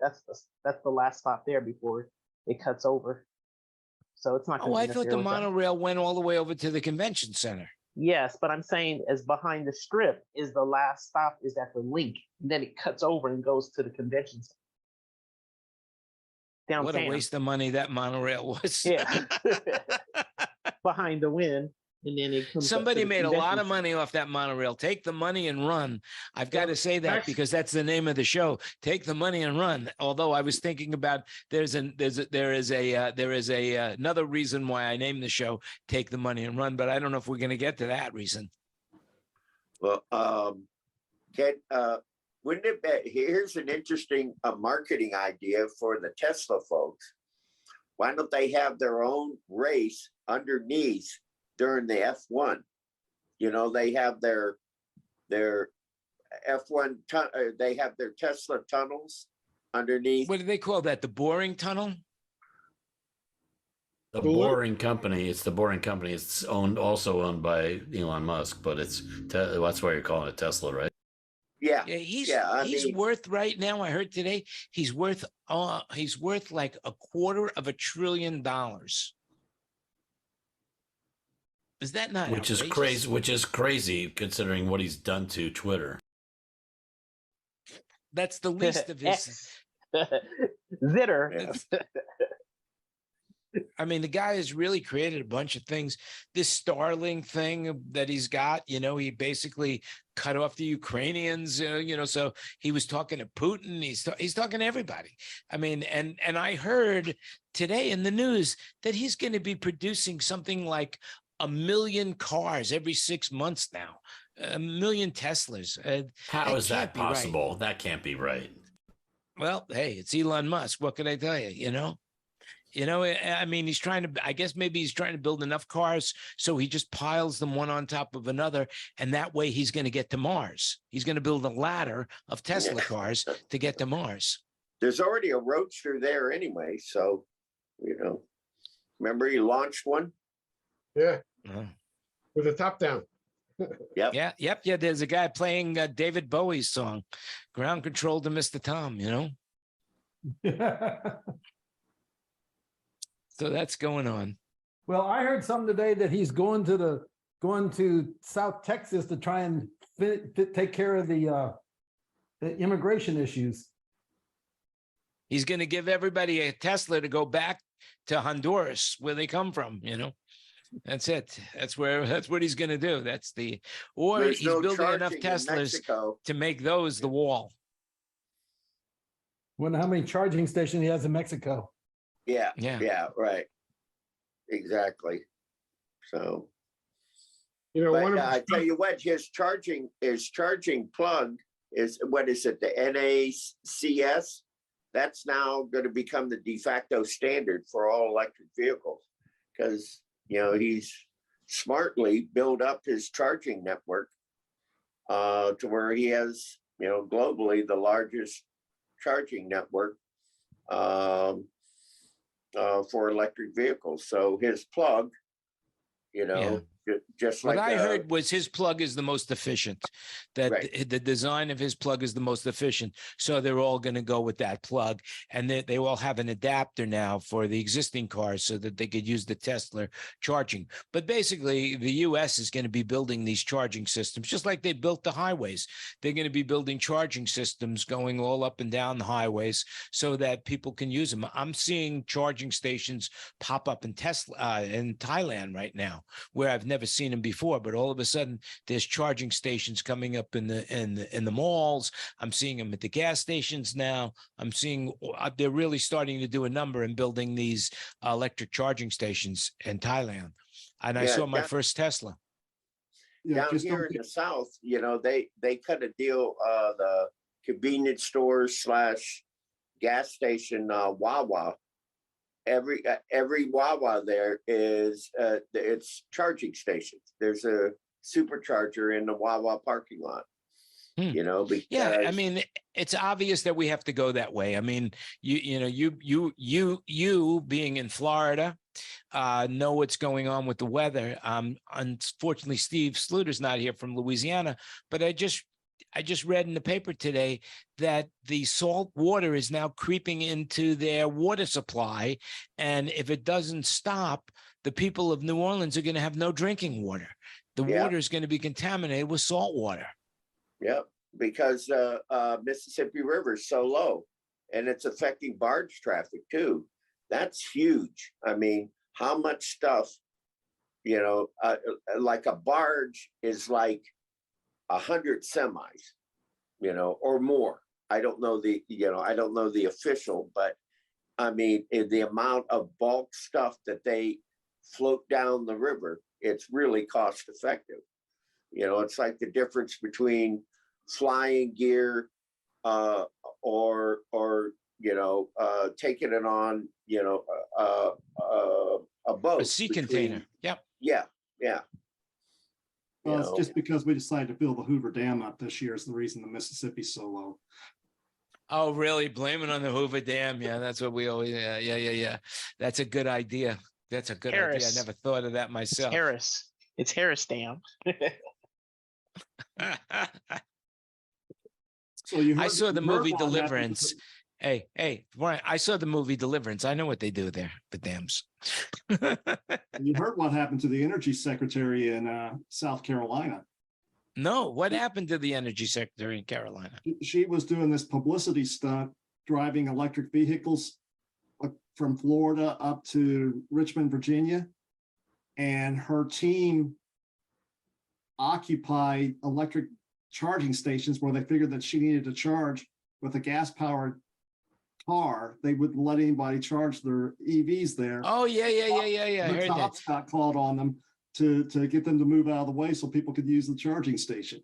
last stop there before it cuts over. So it's not. I thought the monorail went all the way over to the convention center. Yes, but I'm saying as behind the strip is the last stop is at the Link, and then it cuts over and goes to the convention center. Downtown. What a waste of money that monorail was. Yeah. Behind the Wynn, and then it comes. Somebody made a lot of money off that monorail. Take the money and run. I've got to say that because that's the name of the show. Take the money and run. Although I was thinking about there is another reason why I named the show "Take the Money and Run," but I don't know if we're going to get to that reason. Well, wouldn't it be? Here's an interesting marketing idea for the Tesla folks. Why don't they have their own race underneath during the F1? They have their F1, they have their Tesla tunnels underneath. What do they call that? The boring tunnel? The Boring Company. It's the Boring Company. It's also owned by Elon Musk, but that's why you're calling it Tesla, right? Yeah. He's worth right now. I heard today he's worth like $250 billion. Is that not which is crazy considering what he's done to Twitter. That's the least of his. Zitter. I mean, the guy has really created a bunch of things. This Starlink thing that he's got, he basically cut off the Ukrainians, so he was talking to Putin. He's talking to everybody. I mean, and I heard today in the news that he's going to be producing something like 1 million cars every 6 months now, 1 million Teslas. How is that can't be right. possible? That can't be right. Well, hey, it's Elon Musk. What can I tell you? I mean, I guess maybe he's trying to build enough cars so he just piles them one on top of another. And that way he's going to get to Mars. He's going to build a ladder of Tesla cars to get to Mars. There's already a roadster there anyway. So, remember he launched one? Yeah. With the top down. Yep. Yeah. There's a guy playing David Bowie's song, Ground Control to Mr. Tom, So that's going on. Well, I heard something today that he's going to South Texas to try and take care of the immigration issues. He's going to give everybody a Tesla to go back to Honduras, where they come from. That's it. That's what he's going to do. He's building enough Teslas to make those the wall. Wonder how many charging stations he has in Mexico. Yeah, right. Exactly. So, I tell you what, his charging plug is, what is it? The NACS. That's now going to become the de facto standard for all electric vehicles, because he's smartly built up his charging network to where he has globally the largest charging network for electric vehicles. So his plug, just like what I heard was his plug is the most efficient, that the design of his plug is the most efficient. So they're all going to go with that plug. And they all have an adapter now for the existing cars so that they could use the Tesla charging. But basically, the US is going to be building these charging systems, just like they built the highways. They're going to be building charging systems going all up and down the highways so that people can use them. I'm seeing charging stations pop up in Thailand right now, where I've never seen them before, but all of a sudden there's charging stations coming up in the malls. I'm seeing them at the gas stations now. I'm seeing they're really starting to do a number in building these electric charging stations in Thailand. And I saw my first Tesla. Down here in the South, they cut a deal, the convenience stores / gas station, Wawa. Every Wawa there is it's charging stations. There's a supercharger in the Wawa parking lot. Because I mean, it's obvious that we have to go that way. I mean, you being in Florida, know what's going on with the weather. Unfortunately, Steve Sluter's not here from Louisiana, but I just read in the paper today that the salt water is now creeping into their water supply. And if it doesn't stop, the people of New Orleans are going to have no drinking water. The water is going to be contaminated with salt water. Yep, because Mississippi River is so low, and it's affecting barge traffic too. That's huge. I mean, how much stuff, like a barge is like 100 semis, or more. I don't know the official, but I mean, the amount of bulk stuff that they float down the river, it's really cost effective. It's like the difference between flying gear or taking it on, a boat. A sea container. Yep. Yeah. Well, it's just because we decided to build the Hoover Dam up this year is the reason the Mississippi's so low. Oh, really? Blame it on the Hoover Dam. Yeah, that's what we always, yeah. That's a good idea. That's a good idea. I never thought of that myself. It's Harris Dam. So I saw the movie Deliverance. Hey, Brian, I saw the movie Deliverance. I know what they do there, the dams. You heard what happened to the energy secretary in South Carolina. No, what happened to the energy secretary in Carolina? She was doing this publicity stunt, driving electric vehicles from Florida up to Richmond, Virginia. And her team occupied electric charging stations where they figured that she needed to charge with a gas powered car. They wouldn't let anybody charge their EVs there. Oh, yeah. I The heard that. cops got called on them to get them to move out of the way so people could use the charging station.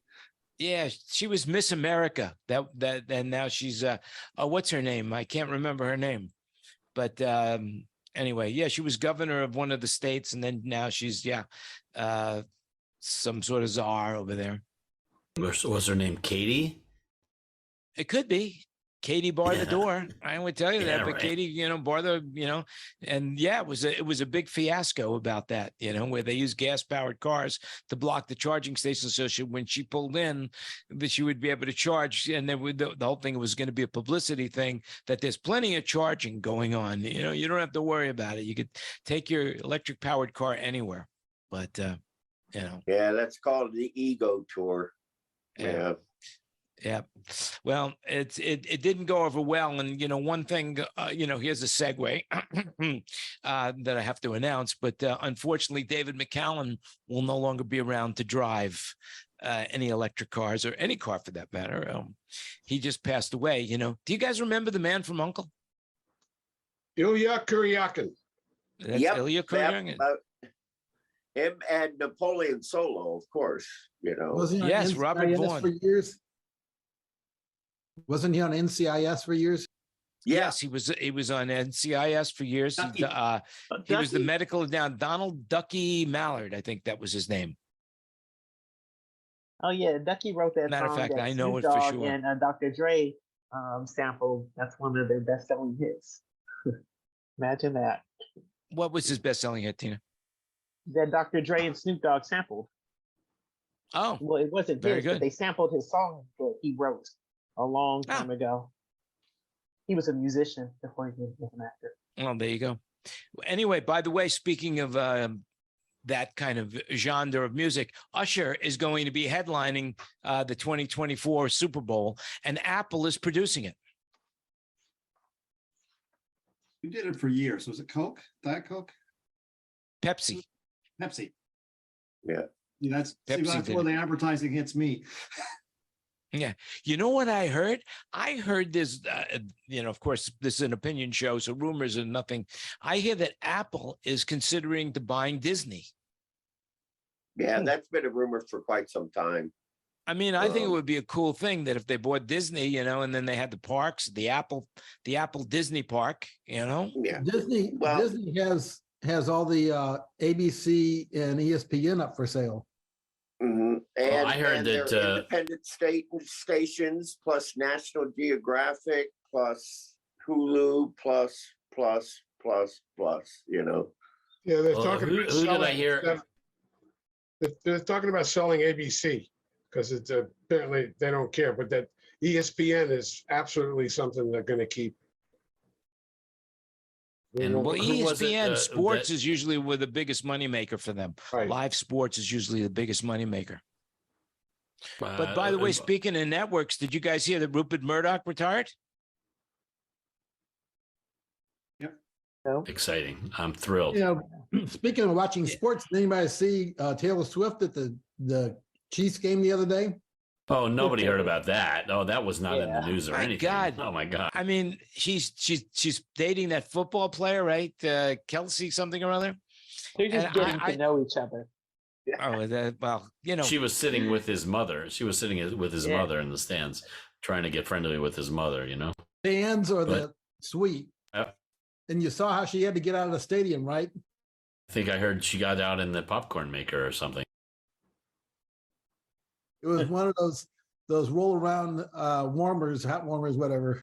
Yeah, she was Miss America. And now she's what's her name? I can't remember her name. But anyway, yeah, she was governor of one of the states, and then now she's some sort of czar over there. Was her name Katie? It could be. Katie barred the door. I would tell you that, but right. Katie, barred the, and yeah, it was a big fiasco about that, where they used gas powered cars to block the charging stations. So when she pulled in, that she would be able to charge. And then the whole thing was going to be a publicity thing that there's plenty of charging going on. You don't have to worry about it. You could take your electric powered car anywhere, but Yeah, that's called the ego tour. Yeah. Yeah. Well, it didn't go over well. And, one thing, here's a segue that I have to announce. But unfortunately, David Mccallum will no longer be around to drive any electric cars or any car for that matter. He just passed away. Do you guys remember the man from Uncle? Ilya Kuryakin. That's Ilya Kuryakin. Him and Napoleon Solo, of course, Wasn't he on Yes, NCIS Robert Vaughn. for years? Wasn't he on NCIS for years? Yes, he was on NCIS for years. He was the medical down Donald Ducky Mallard, I think that was his name. Oh yeah, Ducky wrote that Matter of song fact, that I know Snoop it for Dogg sure. and Dr. Dre sampled. That's one of their best-selling hits. Imagine that. What was his best-selling hit, Tina? That Dr. Dre and Snoop Dogg sampled. Oh, Well, it wasn't very his, good. but they sampled his song that he wrote a long time ago. He was a musician before he was an actor. Well, there you go. Anyway, by the way, speaking of that kind of genre of music, Usher is going to be headlining the 2024 Super Bowl, and Apple is producing it. We did it for years. Was it Coke? Diet Coke? Pepsi. Pepsi. Yeah. That's Pepsi did where it. the advertising hits me. Yeah. You know what I heard? I heard this, of course, this is an opinion show, so rumors are nothing. I hear that Apple is considering to buying Disney. Yeah, that's been a rumor for quite some time. I mean, I think it would be a cool thing that if they bought Disney, and then they had the parks, the Apple Disney park, Yeah. Disney has all the ABC and ESPN up for sale. Mm-hmm. And I heard that their independent stations plus National Geographic plus Hulu plus. Yeah, they're talking who about did I selling. hear? They're talking about selling ABC because it's apparently they don't care, but that ESPN is absolutely something they're going to keep. And Well, who was it, ESPN sports that- is usually the biggest moneymaker for them. Right. Live sports is usually the biggest moneymaker. But Uh, by the way, speaking of networks, did you guys hear that Rupert Murdoch retired? No? exciting. I'm thrilled. Speaking of watching sports, did anybody see Taylor Swift at the Chiefs game the other day? Oh, nobody heard about that. Oh, that was not in the news or My anything. God. Oh my God. I mean, she's dating that football player, right? Kelsey something or other. They're just And getting I- to know each other. Oh, well, She was sitting with his mother. She was sitting with his mother in the stands, trying to get friendly with his mother, Fans or the But- suite? Yep. And you saw how she had to get out of the stadium, right? I think I heard she got out in the popcorn maker or something. It was one of those roll around warmers, hot warmers, whatever.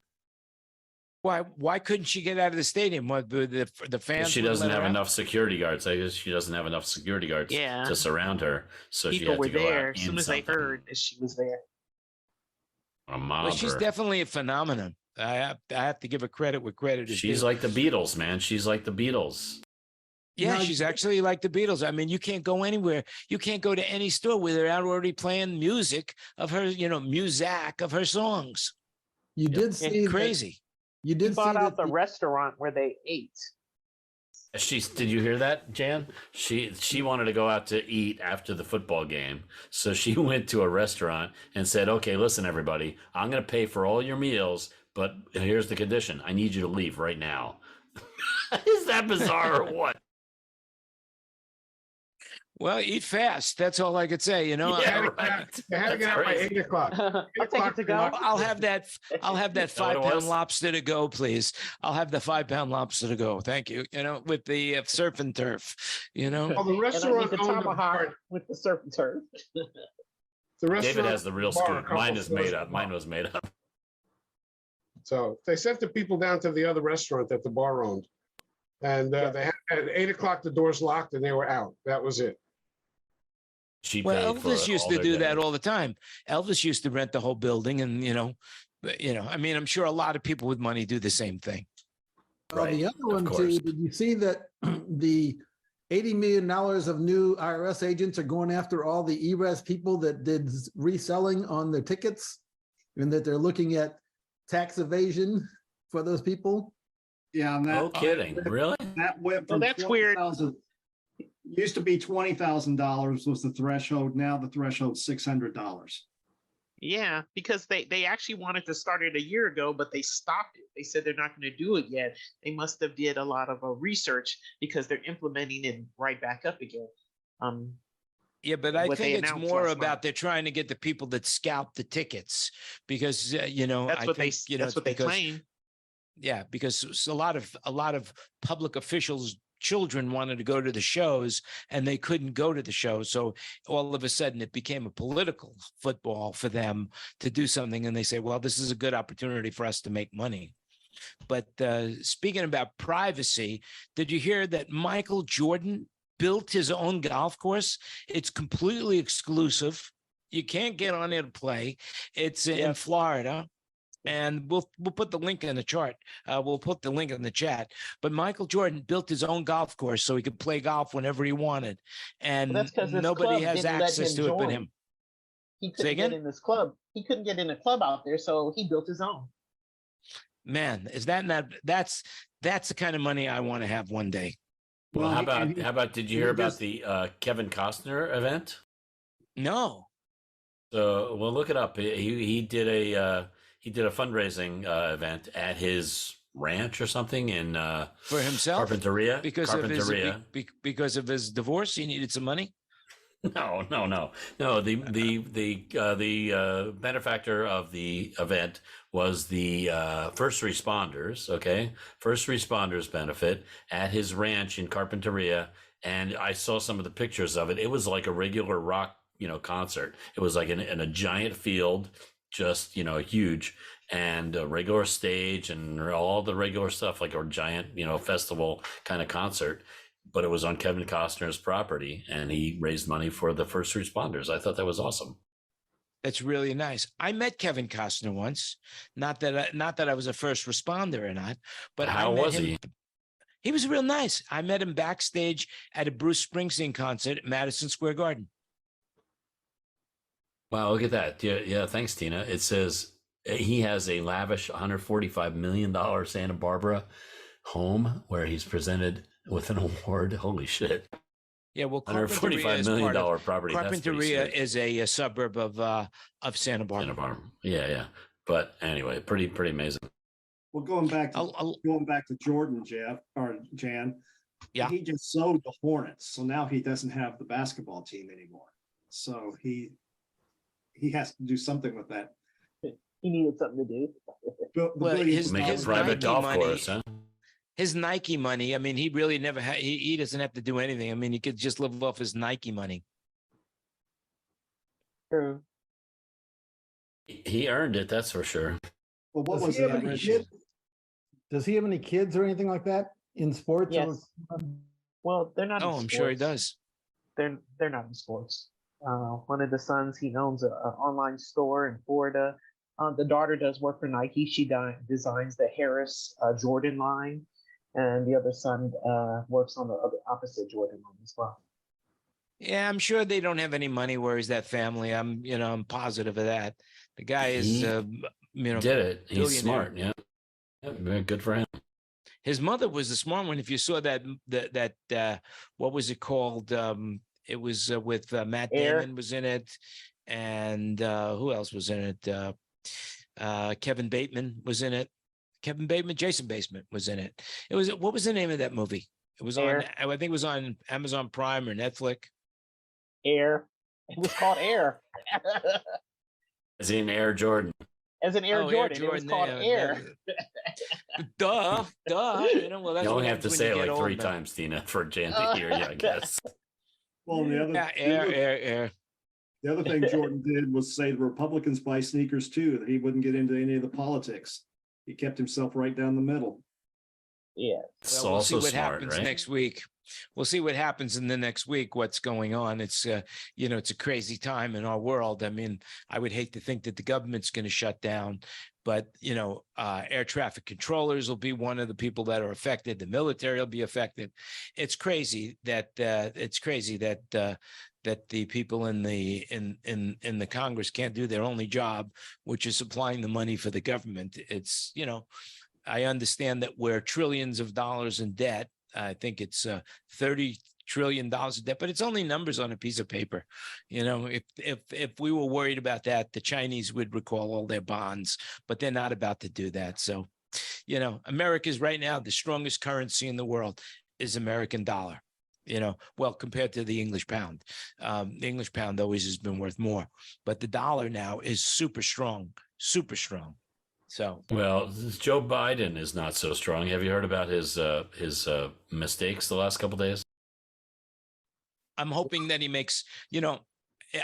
why couldn't she get out of the stadium? What the fans? She wouldn't doesn't let her have out? enough security guards. I guess she doesn't have enough security guards Yeah. to surround her. So she People had were to go there out as soon in as they something. heard that she was there. A mob Well, she's her. definitely a phenomenon. I have to give her credit where credit is She's due. like the Beatles, man. She's like the Beatles. Yeah, Now, she's actually like the Beatles. I mean, you can't go anywhere. You can't go to any store where they're out already playing music of her, music of her songs. you did Yeah. see that, Crazy. you He did see bought out that the restaurant where they ate. Did you hear that, Jan? She wanted to go out to eat after the football game. So she went to a restaurant and said, "Okay, listen, everybody, I'm going to pay for all your meals, but here's the condition. I need you to leave right now." Is that bizarre or what? Well, eat fast. That's all I could say. Yeah, right. They had to get out by Crazy. 8:00. I'll take it to go. I'll have that. I'll have that Is that what it 5-pound was? lobster to go, please. I'll have the 5-pound lobster to go. Thank you. With the surf and turf. Well, the And I need restaurant the owned the tomahawk bar. with the surf and turf. The David restaurant has the real bar, a scoop. couple Mine is floors made up. above. Mine was made up. So they sent the people down to the other restaurant that the bar owned. And they had at 8:00, the doors locked and they were out. That was it. She Well, paid for Elvis used all to their do dinner. that all the time. Elvis used to rent the whole building, and I mean, I'm sure a lot of people with money do the same thing. Right, The other of one course. too, did you see that the $80 million of new IRS agents are going after all the ERES people that did reselling on their tickets, and that they're looking at tax evasion for those people? Yeah, and that. No kidding. Really? That went Well, from that's weird. 20,000 Used to be $20,000 was the threshold. Now the threshold's $600. Yeah, because they actually wanted to start it a year ago, but they stopped it. They said they're not going to do it yet. They must have did a lot of research because they're implementing it right back up again. Yeah, but I What they think it's announced more last about month. they're trying to get the people that scalp the tickets because That's I what think that's what they because, claim. Yeah, because a lot of public officials' children wanted to go to the shows and they couldn't go to the shows. So all of a sudden it became a political football for them to do something. And they say, well, this is a good opportunity for us to make money. But speaking about privacy, did you hear that Michael Jordan built his own golf course? It's completely exclusive. You can't get on there to play. It's in Florida. And we'll put the link in the chart. We'll put the link in the chat. But Michael Jordan built his own golf course so he could play golf whenever he wanted, and Well, that's 'cause this nobody club has didn't let access him to it but join. him. He Say couldn't again? get in this club. He couldn't get in a club out there, so he built his own. Man, is that not? That's the kind of money I want to have one day. Well, how and he- about did you he hear about just- the Kevin Costner event? No. So, well, look it up. He did a fundraising event at his ranch or something in For himself, Carpinteria. because because of his divorce, he needed some money. No. The benefactor of the event was the first responders. Okay, first responders benefit at his ranch in Carpinteria, and I saw some of the pictures of it. It was like a regular rock, concert. It was like in a giant field, just huge, and a regular stage and all the regular stuff, like a giant festival kind of concert. But it was on Kevin Costner's property, and he raised money for the first responders. I thought that was awesome. That's really nice. I met Kevin Costner once. Not that I was a first responder or not, but How I met was him. he? He was real nice. I met him backstage at a Bruce Springsteen concert at Madison Square Garden. Wow, look at that. Yeah. Thanks, Tina. It says he has a lavish $145 million Santa Barbara home where he's presented with an award. Holy shit. Yeah, well, $145 million property. That's pretty Carpinteria sick. is a suburb of Santa Barbara. Santa Barbara. Yeah. But anyway, pretty amazing. Well, going back to I'll- Jordan, Jeff or Jan. Yeah. He just sold the Hornets, so now he doesn't have the basketball team anymore. So he has to do something with that. He needed something to do. Well, his Make a his private Nike golf money- course, huh? His Nike money. I mean, he really never had. He doesn't have to do anything. I mean, he could just live off his Nike money. True. He earned it, that's for sure. Well, what Does was he the have any average? kids? Does he have any kids or anything like that in sports? Yes. Well, they're not. Oh, in I'm sure he sports. does. They're not in sports. One of the sons, he owns an online store in Florida. The daughter does work for Nike. She designs the Harris Jordan line, and the other son works on the other opposite Jordan line as well. Yeah, I'm sure they don't have any money worries, that family. I'm positive of that. The guy is, He did did it. He's billionaire. smart. Yeah. Very good for him. His mother was the smart one. If you saw that what was it called? It was with Matt Air. Damon was in it, and who else was in it? Kevin Bateman was in it. Kevin Bateman, Jason Bateman was in it. What was the name of that movie? It was Air. on, I think it was on Amazon Prime or Netflix. Air. It was called Air. As in Air Jordan. As in Air Oh, Jordan. It was called Air. Duh. Well, that's You what only have to happens when say you it get like 3 older. times, Tina, for Jan to hear you, I guess. Well, Yeah, air. the other thing Jordan did was say the Republicans buy sneakers too, that he wouldn't get into any of the politics. He kept himself right down the middle. Yeah. It's Well, we'll see also what smart, happens right? next week. We'll see what happens in the next week, what's going on. It's, it's a crazy time in our world. I mean, I would hate to think that the government's going to shut down, but, air traffic controllers will be one of the people that are affected. The military will be affected. It's crazy that that the people in the Congress can't do their only job, which is supplying the money for the government. It's, I understand that we're trillions of dollars in debt. I think it's $30 trillion in debt, but it's only numbers on a piece of paper. If we were worried about that, the Chinese would recall all their bonds, but they're not about to do that. So, America's right now, the strongest currency in the world is American dollar. Well, compared to the English pound. The English pound always has been worth more, but the dollar now is super strong, super strong. So, well, Joe Biden is not so strong. Have you heard about his mistakes the last couple of days? I'm hoping that he makes,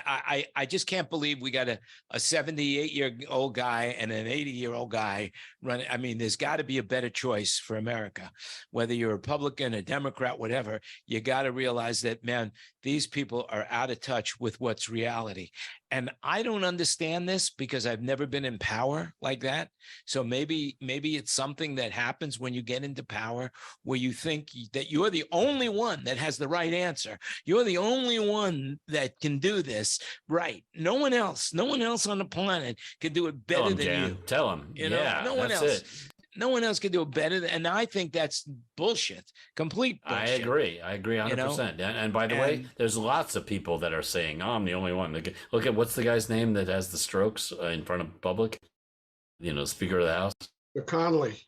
I just can't believe we got a 78-year-old guy and an 80-year-old guy running. I mean, there's got to be a better choice for America. Whether you're a Republican, a Democrat, whatever, you got to realize that, man, these people are out of touch with what's reality. And I don't understand this because I've never been in power like that. So maybe it's something that happens when you get into power where you think that you're the only one that has the right answer. You're the only one that can do this right. No one else on the planet can do it better than Jan. you. Tell him. Yeah, no one that's else. it. No one else can do it better. And I think that's bullshit, complete bullshit. I agree 100%. And by the way, there's lots of people that are saying, oh, I'm the only one. Look at what's the guy's name that has the strokes in front of public? Speaker of the House. McConnell.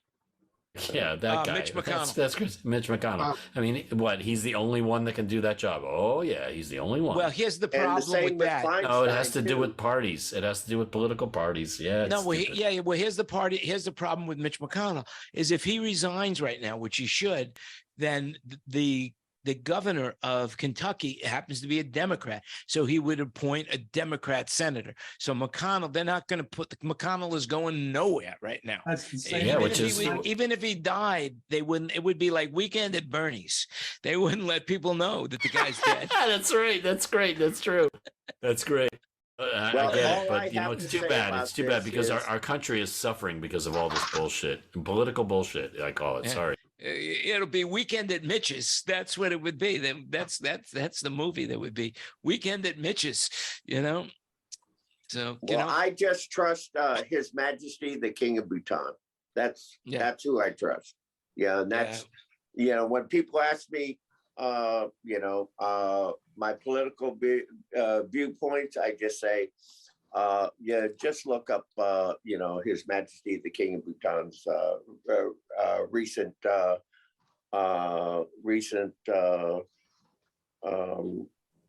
Yeah, that guy. Mitch McConnell. That's Chris, Mitch McConnell. I mean, what? He's the only one that can do that job. Oh, yeah, he's the only one. Well, here's the problem with that. No, it has to do with parties. It has to do with political parties. Yeah. No, well, here's the problem with Mitch McConnell is if he resigns right now, which he should, then the governor of Kentucky happens to be a Democrat. So he would appoint a Democrat senator. So McConnell, they're not going to McConnell is going nowhere right now. That's the same. Yeah, even if he died, they wouldn't, it would be like Weekend at Bernie's. They wouldn't let people know that the guy's dead. That's right. That's great. That's true. That's great. I get it, but it's too bad. It's too bad because our country is suffering because of all this bullshit, political bullshit. I call it. Yeah. Sorry. It'll be Weekend at Mitch's. That's what it would be. That's the movie that would be Weekend at Mitch's. So I just trust His Majesty the King of Bhutan. That's who I trust. Yeah, and that's when people ask me, my political viewpoints, I just say, just look up, His Majesty the King of Bhutan's recent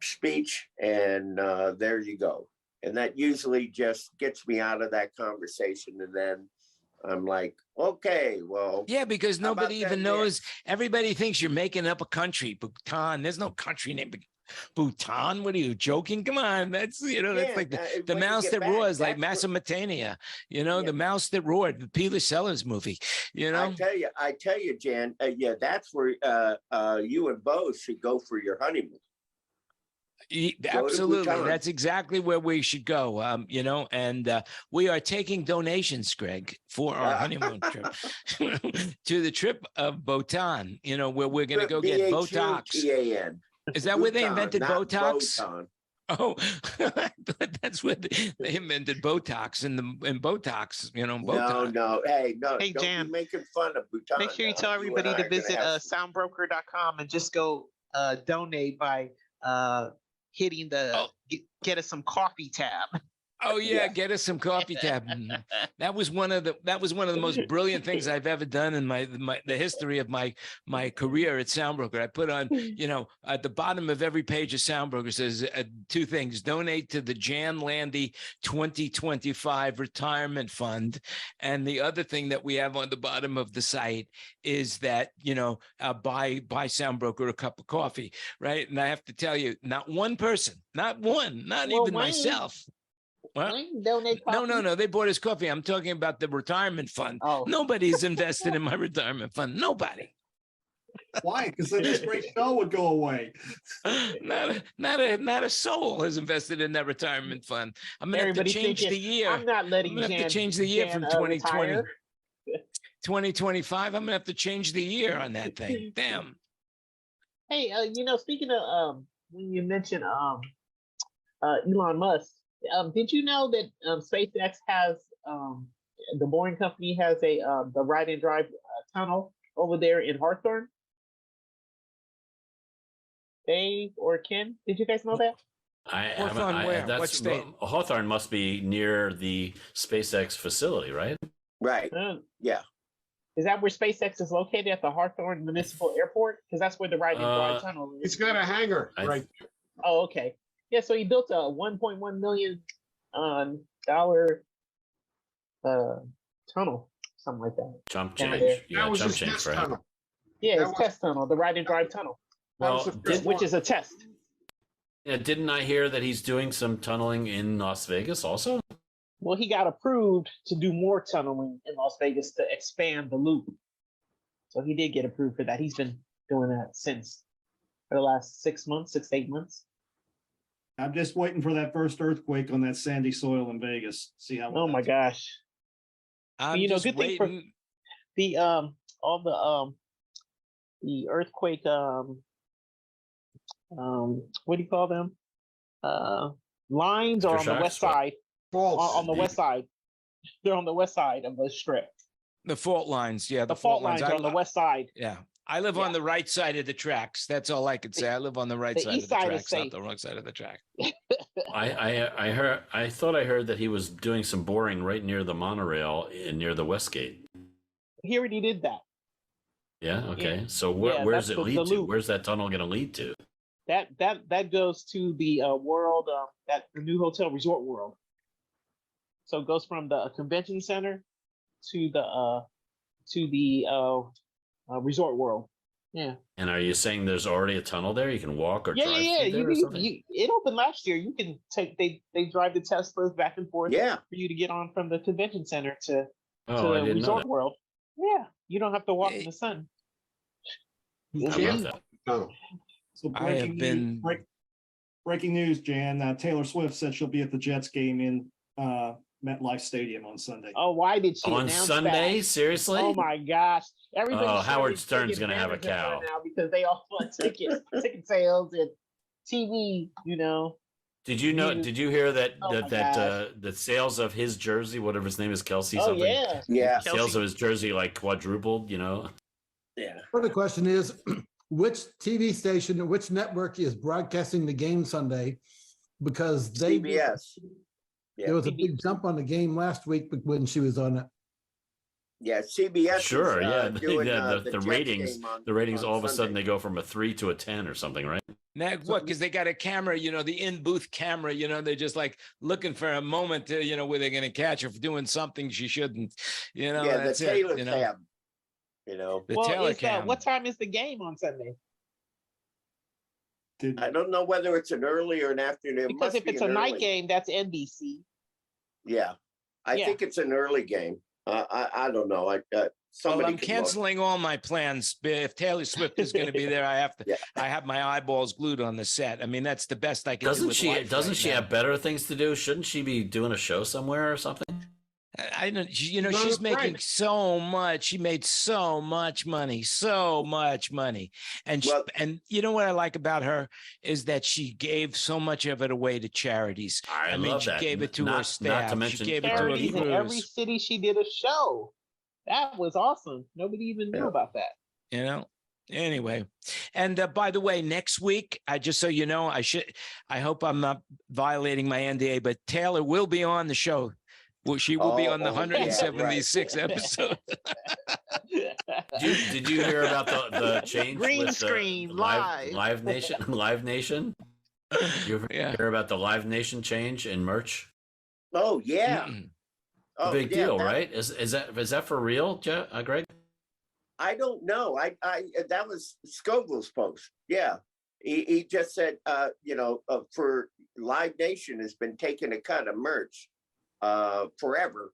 speech, and there you go. And that usually just gets me out of that conversation, and then I'm like, okay, well, yeah, because nobody even knows. Everybody thinks you're making up a country, Bhutan. There's no country named Bhutan. What are you joking? Come on, that's that's like the mouse that roars, like Mesopotamia. The mouse that roared, the Peter Sellers movie. I tell you, Jan. That's where you and Bo should go for your honeymoon. Absolutely. Bhutan. That's exactly where we should go. And we are taking donations, Greg, for our honeymoon trip to the trip of Bhutan, where we're going to go get Botox. Bhutan. Is that where they Bhutan, invented not Botox? Bhutan. Oh, that's where they invented Botox and Botox, Botox. No. Hey, no, Hey, don't Jan, be making fun of Bhutan. Make sure you now. tell and everybody I to are gonna visit have soundbroker.com and just go donate by hitting the get us some coffee tab. Oh yeah, Yeah. get us some coffee tab. That was one of the most brilliant things I've ever done in the history of my career at Soundbroker. I put on, at the bottom of every page of Soundbroker says two things: donate to the Jan Landy 2025 retirement fund, and the other thing that we have on the bottom of the site is that buy Soundbroker a cup of coffee, right? And I have to tell you, not one person, not one, not Well, even Wayne- myself. Well, Wayne donate coffee? no. They bought his coffee. I'm talking about the retirement fund. Oh. Nobody's invested in my retirement fund. Nobody. Why? Because then this great show would go away. Not a soul has invested in that retirement fund. I'm gonna have to Everybody change thinking, the year. I'm not letting I'm gonna have Jan, to change the year Jan, from 2020, retire. 2025. I'm gonna have to change the year on that thing. Damn. Hey, speaking of when you mentioned Elon Musk, did you know that SpaceX has the Boring Company has the ride and drive tunnel over there in Hawthorne? Dave or Ken, did you guys know that? Hawthorne where? What state? Hawthorne must be near the SpaceX facility, right? Right. Yeah. Is that where SpaceX is located, at the Hawthorne Municipal Airport? Because that's where the ride and drive tunnel is. It's got a hangar, right? Oh, okay. Yeah, so he built a $1.1 million dollar tunnel, something like that. Chump Down change. there. Yeah, That was chump his change, test right? tunnel. Yeah, That it's was- test tunnel, the ride and drive tunnel, That was Well, the first which one. is a test. didn't I hear that he's doing some tunneling in Las Vegas also? Well, he got approved to do more tunneling in Las Vegas to expand the loop. So he did get approved for that. He's been doing that since for the last 6 months, 6 to 8 months. I'm just waiting for that first earthquake on that sandy soil in Vegas. See how. Oh my gosh. I'm You know, just good thing for- waiting. The all the earthquake what do you call them? Lines are on the west Aftershocks? side. False. On the west side. They're on the west side of the strip. The fault lines, yeah. The fault lines are on the west side. Yeah. I live on the right side of the tracks. That's all I could say. I live on the right the side of east the side is tracks, not safe. the wrong side of the track. I thought I heard that he was doing some boring right near the monorail near the West Gate. He already did that. Yeah. Okay. So Yeah, where's that's it the lead to? loop. Where's that tunnel going to lead to? That goes to the world the new hotel Resort World. So it goes from the convention center to the Resort World. Yeah. And are you saying there's already a tunnel there? You can walk or Yeah, drive yeah, through there or something? it opened last year. You can they drive the Teslas back and forth Yeah. for you to get on from the convention center to Oh, I the didn't know Resort that. World. Yeah, you don't have to walk in the sun. You I can't- love that. No. So I have been- breaking news, Jan. Taylor Swift said she'll be at the Jets game in MetLife Stadium on Sunday. Oh, why did she On announce Sunday? that? Seriously? Oh my gosh! Everybody. Oh, Howard started Stern's taking gonna have a advantage of her cow. now because they all want ticket sales and TV. You know. Did you know? You- Did you hear that Oh my the sales of his jersey, whatever his name is, Kelsey Oh something? yeah. Yeah. Sales Kelsey. of his jersey like quadrupled. You know. Yeah. The question is, which TV station or which network is broadcasting the game Sunday? Because CBS. there was a big jump on the game last week when she was on it. Yeah. CBS. Sure. is, Yeah. doing, the Jets ratings. game on- The ratings on all of a sudden Sunday. they go from a 3 to a 10 or something, right? Now, what? Because they got a camera, the in-booth camera, they're just like looking for a moment to, where they're going to catch her for doing something she shouldn't, Yeah, the that's Taylor it, tab. The Well, Taylor it's, cam. what time is the game on Sunday? Did I don't know whether it's an early or an afternoon. It Because must if be it's an a night early. game, that's NBC. Yeah. I Yeah. think it's an early game. I don't know. somebody I'm can look. canceling all my plans. If Taylor Swift is going to be there, I have to. Yeah. I have my eyeballs glued on the set. I mean, that's the best I can do. Doesn't with she? life Doesn't right she now. have better things to do? Shouldn't she be doing a show somewhere or something? I don't. You know, No, she's that's making right. so much. She made so much money, and Well- and you know what I like about her is that she gave so much of it away to charities. I mean, love she that. gave it to Not- her not to staff. mention she gave it to her Charities in every crews. city she did a show. That was awesome. Nobody even knew Yeah. about that. You know. Anyway, and by the way, next week, I just so you know, I hope I'm not violating my NDA, but Taylor will be on the show. Well, she will be on the Oh, yeah, 176th episode. Did you hear about the change Green with screen, the live. Live Nation? Live Nation? You ever Yeah. hear about the Live Nation change in merch? Oh yeah. Mm-mm. Oh, Big yeah, deal, that- right? Is that for real, Greg? I don't know. I that was Scoville's post. Yeah. He just said, for Live Nation has been taking a cut of merch forever.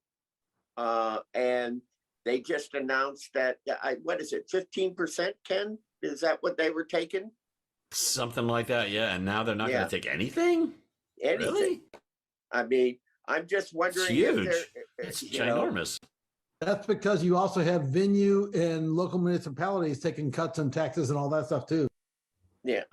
And they just announced that, what is it, 15%, Ken? Is that what they were taking? Something like that, yeah. And now they're not Yeah. going to take anything? Anything. Really? I mean, I'm just wondering huge. if It's they're, you know, ginormous. That's because you also have venue and local municipalities taking cuts and taxes and all that stuff too.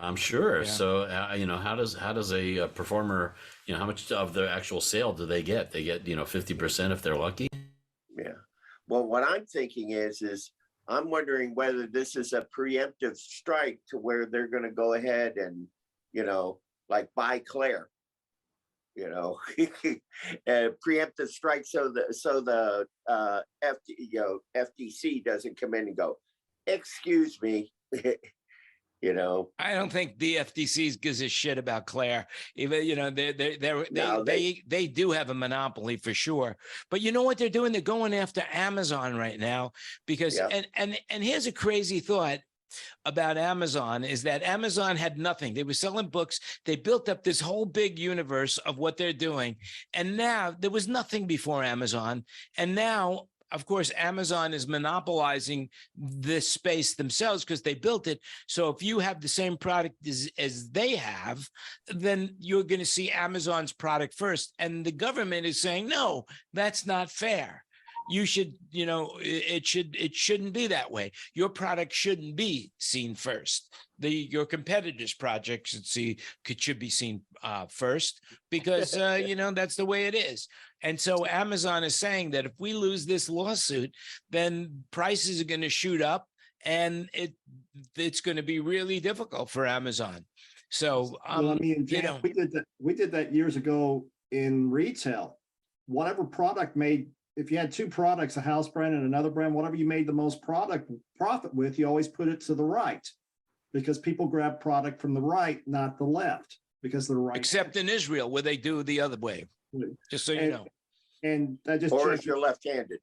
I'm sure. Yeah. So, how does a performer, how much of the actual sale do they get? They get, 50% if they're lucky. yeah. Well, what I'm thinking is I'm wondering whether this is a preemptive strike to where they're going to go ahead and, like buy Claire, preemptive strike so the FTC doesn't come in and go, excuse me, I don't think the FTC gives a shit about Claire. Even they do have a monopoly for sure. But you know what they're doing? They're going after Amazon right now because Yeah. and here's a crazy thought about Amazon is that Amazon had nothing. They were selling books. They built up this whole big universe of what they're doing. And now there was nothing before Amazon. And now, of course, Amazon is monopolizing this space themselves because they built it. So if you have the same product as they have, then you're going to see Amazon's product first. And the government is saying, no, that's not fair. You should, it shouldn't be that way. Your product shouldn't be seen first. Your competitors' projects should be seen first because that's the way it is. And so Amazon is saying that if we lose this lawsuit, then prices are going to shoot up, and it's going to be really difficult for Amazon. So Well, I mean, Jan, we did that years ago in retail. Whatever product made, if you had two products, a house brand and another brand, whatever you made the most profit with, you always put it to the right, because people grab product from the right, not the left, because the right. Except in Israel, where they do the other way. Just so you know. And I just or checked. if you're left-handed.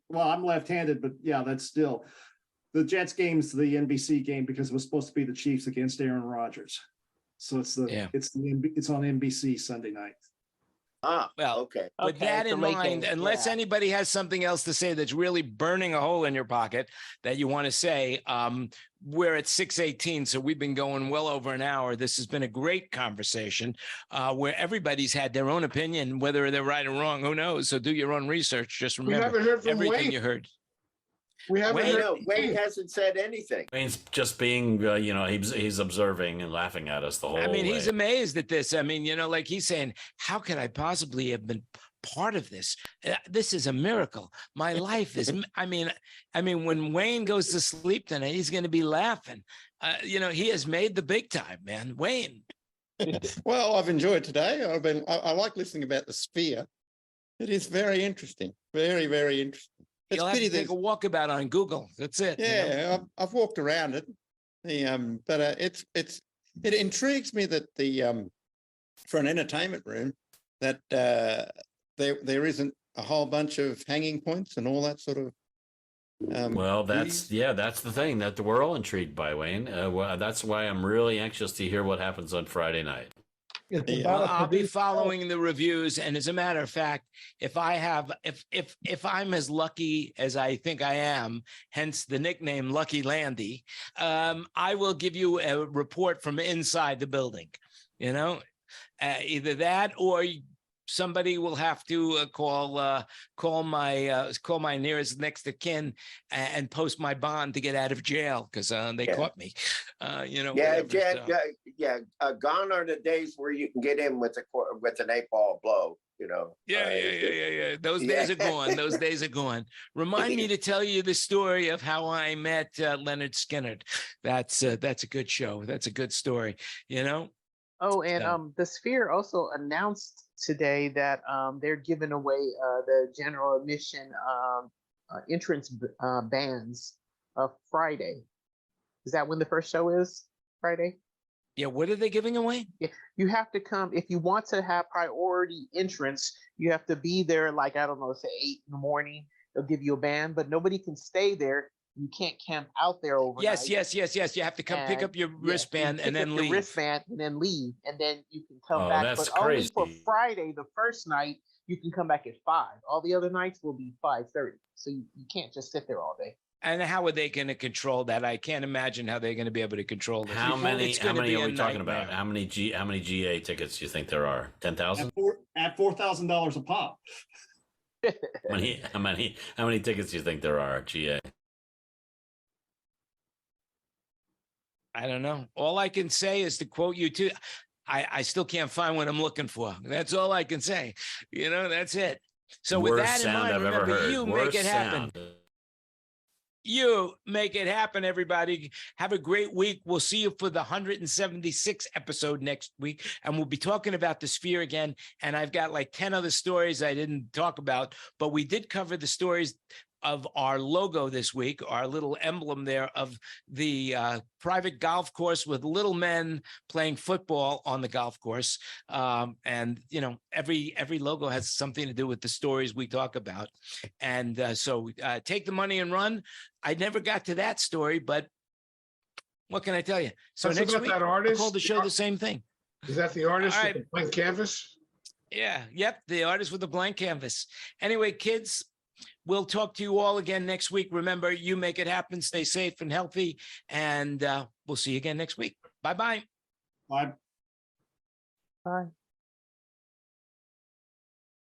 Well, I'm left-handed, but yeah, that's still the Jets game's the NBC game because it was supposed to be the Chiefs against Aaron Rodgers. So it's on NBC Sunday night. Ah, Well, okay. With Okay, that it's a in late mind, game, unless yeah. anybody has something else to say that's really burning a hole in your pocket that you want to say, we're at 6:18, so we've been going well over an hour. This has been a great conversation where everybody's had their own opinion, whether they're right or wrong, who knows? So do your own research. Just We remember haven't heard from everything Wayne. you heard. We haven't Wayne, heard. Wayne hasn't said anything. Wayne's just being, he's observing and laughing at us the whole I mean, he's way. amazed at this. I mean, like he's saying, how could I possibly have been part of this? This is a miracle. My life is, I mean, when Wayne goes to sleep tonight, he's going to be laughing. He has made the big time, man. Wayne. Well, I've enjoyed today. I like listening about the sphere. It is very interesting. Very, very interesting. It's You'll have pity to take a walkabout on Google. That's it. Yeah, I've walked around it. But it intrigues me that for an entertainment room that there isn't a whole bunch of hanging points and all that sort of. Well, that's the thing that we're all intrigued by, Wayne. That's why I'm really anxious to hear what happens on Friday night. It's Yeah. about Well, a I'll be produced following the reviews, and as a matter of fact, if I'm as lucky as I think I am, hence the nickname Lucky Landy, I will give you a report from inside the building. You know, either that or somebody will have to call my nearest next of kin and post my bond to get out of jail because they caught me. Yeah, whatever, Jan, so. gone are the days where you can get in with an 8-ball blow. Yeah. Those days are gone. Those days are gone. Remind me to tell you the story of how I met Leonard Skinner. That's a good show. That's a good story. Oh, and So. the Sphere also announced today that they're giving away the general admission entrance bands Friday. Is that when the first show is? Friday? Yeah, what are they giving away? Yeah, you have to come if you want to have priority entrance. You have to be there, like I don't know, say 8 in the morning. They'll give you a band, but nobody can stay there. You can't camp out there overnight. Yes. You have to come pick up your wristband and then leave. Wristband and then leave, and then you can come Oh, back. that's But only for crazy. Friday, the first night, you can come back at 5. All the other nights will be 5:30. So you can't just sit there all day. And how are they going to control that? I can't imagine how they're going to be able to control this. How many It's gonna be are a we talking about? nightmare. How many GA tickets do you think there are? 10,000? At $4,000 a pop. How many tickets do you think there are, GA? I don't know. All I can say is to quote you too. I still can't find what I'm looking for. That's all I can say. That's it. So with Worst that in sound mind, I've ever remember, heard. you make Worst it happen. sound. You make it happen, everybody. Have a great week. We'll see you for the 176th episode next week. And we'll be talking about the Sphere again. And I've got like 10 other stories I didn't talk about, but we did cover the stories of our logo this week, our little emblem there of the private golf course with little men playing football on the golf course. And, every logo has something to do with the stories we talk about. And so take the money and run. I never got to that story, but what can I tell you? So That's next about week, that I artist. called the show the same thing. Is that the artist All with the blank canvas? Yeah. Yep. The artist with the blank canvas. Anyway, kids, we'll talk to you all again next week. Remember, you make it happen. Stay safe and healthy. And we'll see you again next week. Bye-bye. Bye. Bye.